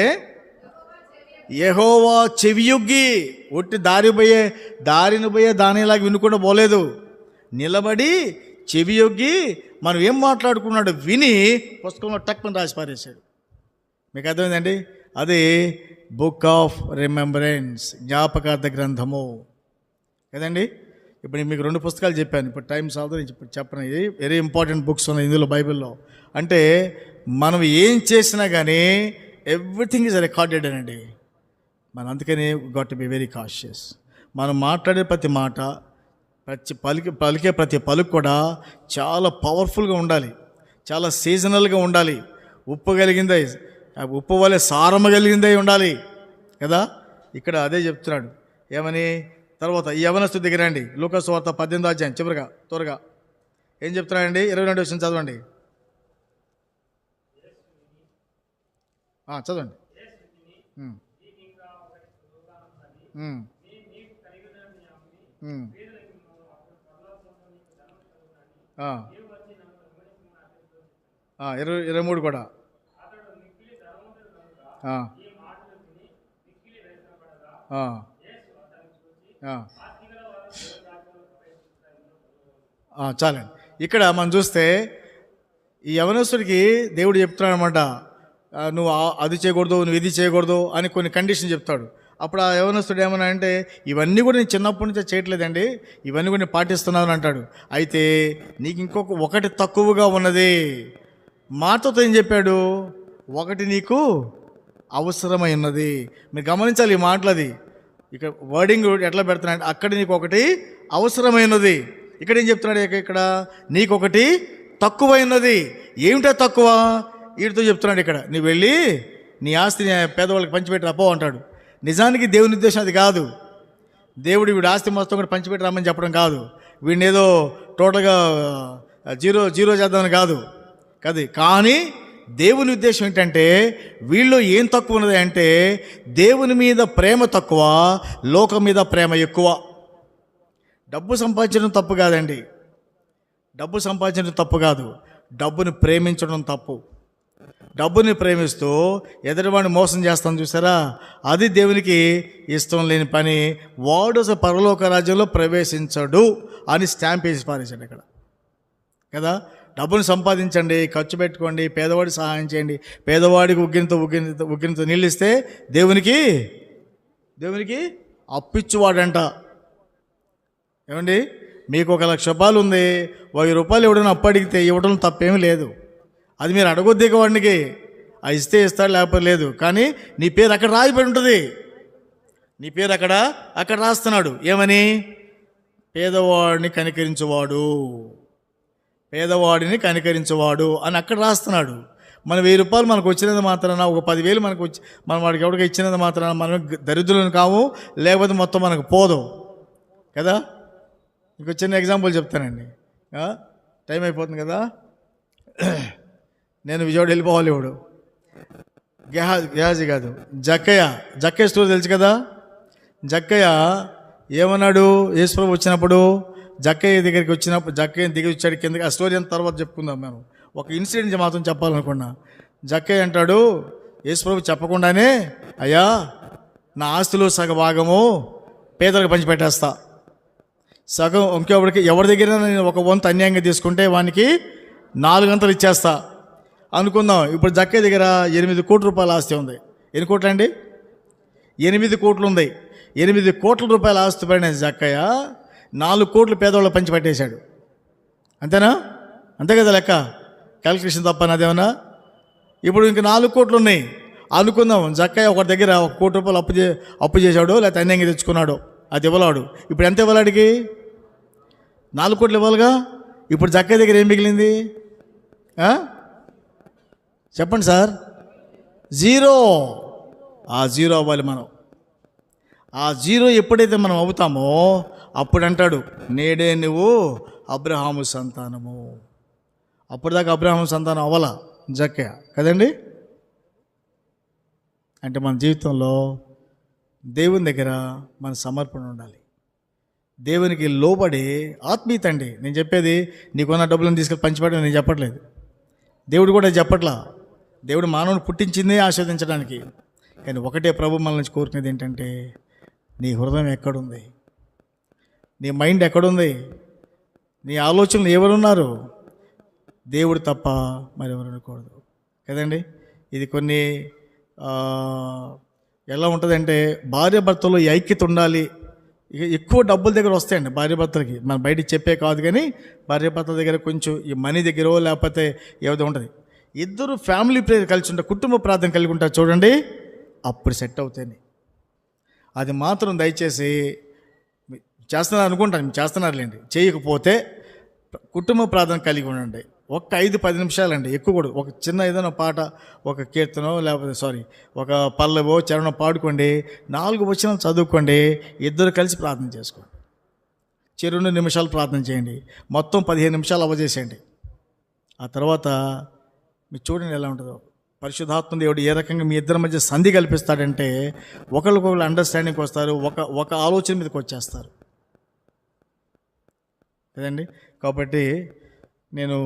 యెహోవా చెవియొగ్గి, ఒట్టి దారిని పోయే దానిలాగా వినుకుండా పోలేదు, నిలబడి చెవియొగ్గి మనం ఏం మాట్లాడుకున్నాడు విని పుస్తకంలో టక్కుని రాసి పారేశాడు. మీకు అర్థమైందండి? అది బుక్ ఆఫ్ రిమెంబరెన్స్, జ్ఞాపకార్థ గ్రంథము కదండి. ఇప్పుడు మీకు 2 పుస్తకాలు చెప్పాను, ఇప్పుడు టైం సాల్వ్ ఇప్పుడు చెప్పను. ఇది వెరీ ఇంపార్టెంట్ బుక్స్ ఉన్నాయి ఇందులో, బైబిల్లో. అంటే మనం ఏం చేసినా కానీ ఎవ్రీథింగ్ ఈజ్ రికార్డెడ్ అండి. మనం అందుకని got to be very cautious. మనం మాట్లాడే ప్రతి మాట, పలికే ప్రతి పలుకు కూడా చాలా పవర్ఫుల్గా ఉండాలి, చాలా సీజనల్గా ఉండాలి. ఉప్పు వలె సారము కలిగిందే ఉండాలి కదా. ఇక్కడ అదే చెప్తున్నాడు. ఏమని? తర్వాత ఈ యవనస్తు దగ్గర రండి, లూకా సువార్త 18వ అధ్యాయం చివరిగా త్వరగా ఏం చెప్తున్నాడండి? 22వ వచనం చదవండి. చదవండి. ఆ 23 కూడా. చాలండి. ఇక్కడ మనం చూస్తే ఈ యవనస్తుడికి దేవుడు చెప్తున్నాడు అనమాట, నువ్వు అది చేయకూడదు, నువ్వు ఇది చేయకూడదు అని కొన్ని కండిషన్ చెప్తాడు. అప్పుడు ఆ యవనస్తుడు ఏమన్నా అంటే, ఇవన్నీ కూడా నేను చిన్నప్పటి నుంచే చేయట్లేదండి, ఇవన్నీ కూడా నేను పాటిస్తున్నాను అంటాడు. అయితే నీకు ఒకటి తక్కువగా ఉన్నది. మాటతో ఏం చెప్పాడు? ఒకటి నీకు అవసరమై ఉన్నది. మీరు గమనించాలి ఈ మాటలది. ఇక్కడ వర్డింగ్ ఎట్లా పెడుతున్నాడు? అక్కడ నీకు ఒకటి అవసరమైనది. ఇక్కడ ఏం చెప్తున్నాడు? ఇక్కడ నీకొకటి తక్కువైనది. ఏమిటో తక్కువ? వీటితో చెప్తున్నాడు ఇక్కడ, నువ్వు వెళ్ళి నీ ఆస్తిని పేదవాళ్ళకి పంచిపెట్టి రాపో అంటాడు. నిజానికి దేవుని ఉద్దేశం అది కాదు. దేవుడు వీడి ఆస్తి మొత్తం కూడా పంచిపెట్టి రామని చెప్పడం కాదు. వీడిని ఏదో టోటల్గా జీరో చేద్దామని కాదు. కానీ దేవుని ఉద్దేశం ఏంటంటే, వీళ్ళు ఏం తక్కువ ఉన్నది అంటే, దేవుని మీద ప్రేమ తక్కువ, లోకం మీద ప్రేమ ఎక్కువ. డబ్బు సంపాదించడం తప్పు కాదండి, డబ్బు సంపాదించడం తప్పు కాదు, డబ్బుని ప్రేమించడం తప్పు. డబ్బుని ప్రేమిస్తూ ఎదుటివాడిని మోసం చేస్తాను చూసారా, అది దేవునికి ఇష్టం లేని పని. వాడు అసలు పరలోక రాజ్యంలో ప్రవేశించడు అని స్టాంప్ వేసి పారేశాడు ఇక్కడ కదా. డబ్బును సంపాదించండి, ఖర్చు పెట్టుకోండి, పేదవాడికి సహాయం చేయండి, పేదవాడికి ఉగ్గినంత నీళ్ళు ఇస్తే దేవునికి అప్పిచ్చువాడంట. ఏమండి, మీకు 1,00,000 రూపాయలు ఉంది, 1000 రూపాయలు ఎవడైనా అప్పు అడిగితే ఇవ్వడం తప్పేమీ లేదు. అది మీరు అడగొద్దే వాడికి, అది ఇస్తే ఇస్తాడు, లేకపోతే లేదు. కానీ నీ పేరు అక్కడ రాయిపడి ఉంటుంది, నీ పేరు అక్కడ రాస్తున్నాడు. ఏమని? పేదవాడిని కనికరించేవాడు అని అక్కడ రాస్తున్నాడు. మన 1000 రూపాయలు మనకు వచ్చినది మాత్రాన, ఒక 10,000 మనకు వచ్చి మనం వాడికి ఎవరికి ఇచ్చినది మాత్రాన మనం దరిద్రులను కావు, లేకపోతే మొత్తం మనకు పోదు కదా. ఇంకో చిన్న ఎగ్జాంపుల్ చెప్తానండి, టైం అయిపోతుంది కదా. నేను విజయవాడ వెళ్ళిపోవాలి. ఇప్పుడు గెహాజీ కాదు, జక్కయ్య స్టోరీ తెలుసు కదా. జక్కయ్య ఏమన్నాడు? యేసుప్రభు వచ్చినప్పుడు జక్కయ్య దగ్గరికి వచ్చినప్పుడు, జక్కయ్య దిగి వచ్చాడు కిందకి. ఆ స్టోరీ అంత తర్వాత చెప్పుకుందాం. మేము ఒక ఇన్సిడెంట్ మాత్రం చెప్పాలనుకున్నా. జక్కయ్య అంటాడు, యేసుప్రభు చెప్పకుండానే, అయ్యా నా ఆస్తులు సగ భాగము పేదలకు పంచిపెట్టేస్తా, సగం ఇంకొకరికి, ఎవరి దగ్గర నేను ఒక వంతు అన్యాయంగా తీసుకుంటే వానికి 4 వంతులు ఇచ్చేస్తా అనుకుందాం. ఇప్పుడు జక్కయ్య దగ్గర 8 కోట్ల రూపాయల ఆస్తి ఉంది. ఎన్ని కోట్లు అండి? 8 కోట్లు ఉంది. 8 కోట్ల రూపాయల ఆస్తి పడిన జక్కయ్య 4 కోట్లు పేదవాళ్ళు పంచిపెట్టేశాడు. అంతేనా? అంతే కదా లెక్క. క్యాలిక్యులేషన్ తప్ప అదేమన్నా? ఇప్పుడు ఇంక 4 కోట్లు ఉన్నాయి అనుకుందాం. జక్కయ్య ఒకటి దగ్గర 1 కోటి రూపాయలు అప్పు చేశాడు, లేకపోతే అన్యాయంగా తెచ్చుకున్నాడు, అది ఇవ్వలాడు. ఇప్పుడు ఎంత ఇవ్వాలాడికి? 4 కోట్లు ఇవ్వాలిగా. ఇప్పుడు జక్కయ్య దగ్గర ఏం మిగిలింది? చెప్పండి సార్. 0. ఆ 0 అవ్వాలి మనం. ఆ 0 ఎప్పుడైతే మనం అవుతామో అప్పుడు అంటాడు, నేడే నువ్వు అబ్రహాము సంతానము. అప్పటిదాకా అబ్రహాము సంతానం అవ్వాల జక్కయ్య కదండి. అంటే మన జీవితంలో దేవుని దగ్గర మన సమర్పణ ఉండాలి. దేవునికి లోబడి ఆత్మీయత అండి. నేను చెప్పేది నీకున్న డబ్బులను తీసుకెళ్ళి పంచిపెట్టడం నేను చెప్పట్లేదు. దేవుడు కూడా చెప్పట్లా. దేవుడు మానవుని పుట్టించిందే ఆస్వాదించడానికి. కానీ ఒకటే ప్రభు మన నుంచి కోరుకునేది ఏంటంటే, నీ హృదయం ఎక్కడుంది, నీ మైండ్ ఎక్కడుంది, నీ ఆలోచనలు ఎవరున్నారు? దేవుడు తప్ప మరెవరు అనకూడదు కదండి. ఇది కొన్ని ఎలా ఉంటుందంటే, భార్యాభర్తలో ఐక్యత ఉండాలి. ఇక ఎక్కువ డబ్బుల దగ్గర వస్తాయండి భార్యాభర్తలకి, మనం బయటికి చెప్పే కాదు. కానీ భార్యాభర్తల దగ్గర కొంచెం ఈ మనీ దగ్గర లేకపోతే ఏదో ఉంటుంది. ఇద్దరు ఫ్యామిలీ ప్రేయర్ కలిసి ఉంటారు, కుటుంబ ప్రార్థన కలిగి ఉంటారు చూడండి, అప్పుడు సెట్ అవుతాయి. అది మాత్రం దయచేసి చేస్తున్నారు అనుకుంటాను, చేస్తున్నారులేండి. చేయకపోతే కుటుంబ ప్రార్థన కలిగి ఉండండి. ఒక్క 5-10 నిమిషాలండి, ఎక్కువ కూడా. ఒక చిన్న ఏదైనా పాట, ఒక కీర్తనో లేకపోతే ఒక పల్లవో చరణం పాడుకోండి, 4 వచనాలు చదువుకోండి, ఇద్దరు కలిసి ప్రార్థన చేసుకోండి. 2 నిమిషాలు ప్రార్థన చేయండి, మొత్తం 15 నిమిషాలు అవ్వజేసేయండి. ఆ తర్వాత మీరు చూడండి ఎలా ఉంటుందో. పరిశుద్ధాత్మ దేవుడు ఏ రకంగా మీ ఇద్దరి మధ్య సంధి కల్పిస్తాడంటే, ఒకరికొకరు అండర్స్టాండింగ్కి వస్తారు, ఒక ఆలోచన మీదకి వచ్చేస్తారు కదండి. కాబట్టి నేను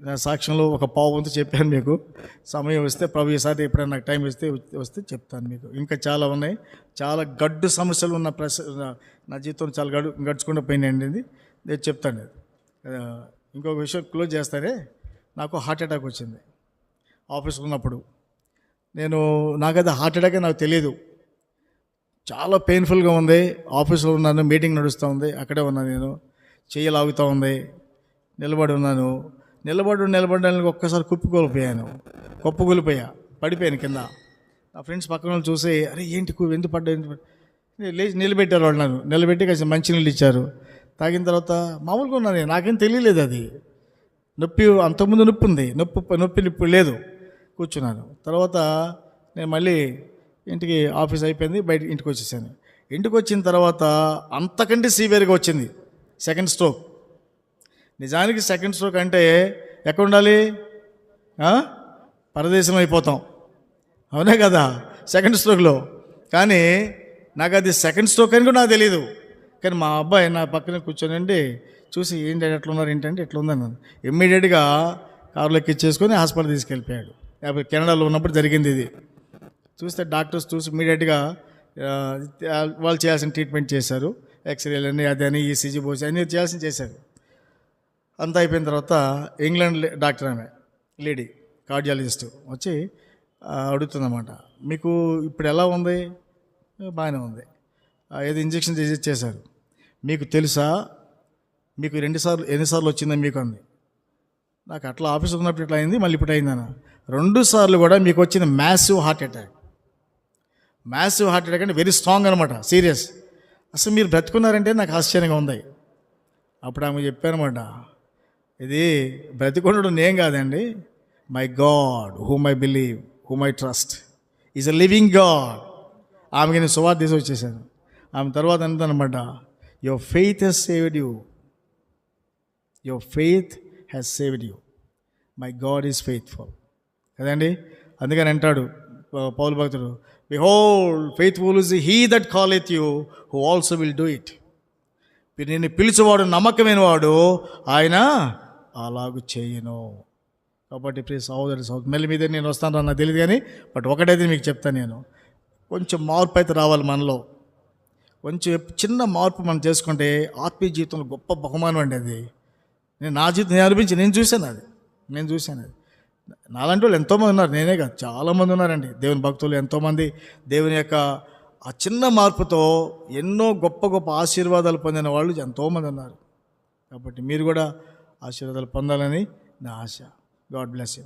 నా సాక్ష్యంలో ఒక పావు వంతు చెప్పాను మీకు. సమయం వస్తే ప్రభు ఈసారి ఎప్పుడైనా నాకు టైం వస్తే చెప్తాను మీకు. ఇంకా చాలా ఉన్నాయి. చాలా గడ్డు సమస్యలు ఉన్న నా జీవితం చాలా గడుచుకుంటూ పోయినాయండి. నేను చెప్తాను. ఇంకొక విషయం క్లోజ్ చేస్తానే, నాకు హార్ట్ అటాక్ వచ్చింది ఆఫీస్లో ఉన్నప్పుడు. నాకైతే హార్ట్ అటాక్ నాకు తెలియదు. చాలా పెయిన్ఫుల్గా ఉంది. ఆఫీస్లో ఉన్నాను, మీటింగ్ నడుస్తూ ఉంది, అక్కడే ఉన్నాను నేను. చెయ్యి లాగుతూ ఉంది, నిలబడి ఉన్నాను. నిలబడడానికి ఒక్కసారి కుప్పకూలిపోయా, పడిపోయాను కింద. నా ఫ్రెండ్స్ పక్కన వాళ్ళు చూసి, అరే ఏంటి ఎందుకు పడ్డా, లేచి నిలబెట్టారు వాళ్ళు. నన్ను నిలబెట్టి కొంచెం మంచినీళ్ళు ఇచ్చారు. తాగిన తర్వాత మామూలుగా ఉన్నాను, నాకేం తెలియలేదు అది నొప్పి. అంతకుముందు నొప్పి ఉంది, నొప్పి లేదు. కూర్చున్నాను. తర్వాత నేను మళ్ళీ ఆఫీస్ అయిపోయింది, బయట ఇంటికి వచ్చేసాను. ఇంటికి వచ్చిన తర్వాత అంతకంటే సివియర్గా వచ్చింది సెకండ్ స్ట్రోక్. నిజానికి సెకండ్ స్ట్రోక్ అంటే ఎక్కడ ఉండాలి? పరదేశంలో అయిపోతాం, అవునే కదా సెకండ్ స్ట్రోక్లో. కానీ నాకు అది సెకండ్ స్ట్రోక్ అని కూడా నాకు తెలియదు. కానీ మా అబ్బాయి నా పక్కన కూర్చొని చూసి, ఏంటి ఎట్లా ఉన్నారు, ఏంటంటే ఎట్లా ఉందని నన్ను ఇమ్మీడియట్గా కారులో ఎక్కించేసుకొని హాస్పిటల్ తీసుకెళ్ళిపోయాడు. కెనడాలో ఉన్నప్పుడు జరిగింది ఇది. చూస్తే డాక్టర్స్ చూసి ఇమ్మీడియట్గా వాళ్ళు చేయాల్సిన ట్రీట్మెంట్ చేశారు. ఎక్స్రేలని అదని ఈసీజీ పోసి అన్నీ చేశారు. అంతా అయిపోయిన తర్వాత ఇంగ్లాండ్ డాక్టర్ ఆమె లేడీ కార్డియాలజిస్ట్ వచ్చి అడుగుతుందన్నమాట, మీకు ఇప్పుడు ఎలా ఉంది? బాగానే ఉంది. ఏదో ఇంజక్షన్ చేశారు. మీకు తెలుసా, మీకు ఎన్నిసార్లు వచ్చిందో మీకు అంది. నాకు అట్లా ఆఫీస్ ఉన్నప్పుడు ఇట్లా అయింది, మళ్ళీ ఇప్పుడు అయిందన్న. 2 సార్లు కూడా మీకు వచ్చింది మ్యాసివ్ హార్ట్ అటాక్ అంటే వెరీ స్ట్రాంగ్ అనమాట, సీరియస్. అసలు మీరు బ్రతుకున్నారంటే నాకు ఆశ్చర్యంగా ఉంది. అప్పుడు ఆమె చెప్పానమాట, ఇది బ్రతికొండడం నేను కాదండి, my God whom I believe, whom I trust is a living God. ఆమెకి నేను సువార్త తీసి వచ్చేసాను. ఆమె తర్వాత అంతనమాట, your faith has saved you, your faith has saved you, my God is faithful కదండి. అందుకని అంటాడు పౌలు భక్తుడు, behold faithful is he that calleth you who also will do it. నిన్ను పిలిచేవాడు నమ్మకమైన వాడు, ఆయన అలాగూ చేయను. కాబట్టి ప్లీజ్ సహోదరి మెల్లి మీద నేను వస్తాను నాకు తెలియదు, కానీ బట్ ఒకటైతే మీకు చెప్తాను, నేను కొంచెం మార్పు అయితే రావాలి మనలో. కొంచెం చిన్న మార్పు మనం చేసుకుంటే ఆత్మీయ జీవితంలో గొప్ప బహుమానం అండి అది. నా జీవితం నేను చూశాను అది. నాలాంటి వాళ్ళు ఎంతోమంది ఉన్నారు, నేనే కాదు, చాలామంది ఉన్నారండి దేవుని భక్తులు. ఎంతోమంది దేవుని యొక్క ఆ చిన్న మార్పుతో ఎన్నో గొప్ప గొప్ప ఆశీర్వాదాలు పొందిన వాళ్ళు ఎంతోమంది ఉన్నారు. కాబట్టి మీరు కూడా ఆశీర్వాదాలు పొందాలని నా ఆశ. God bless you.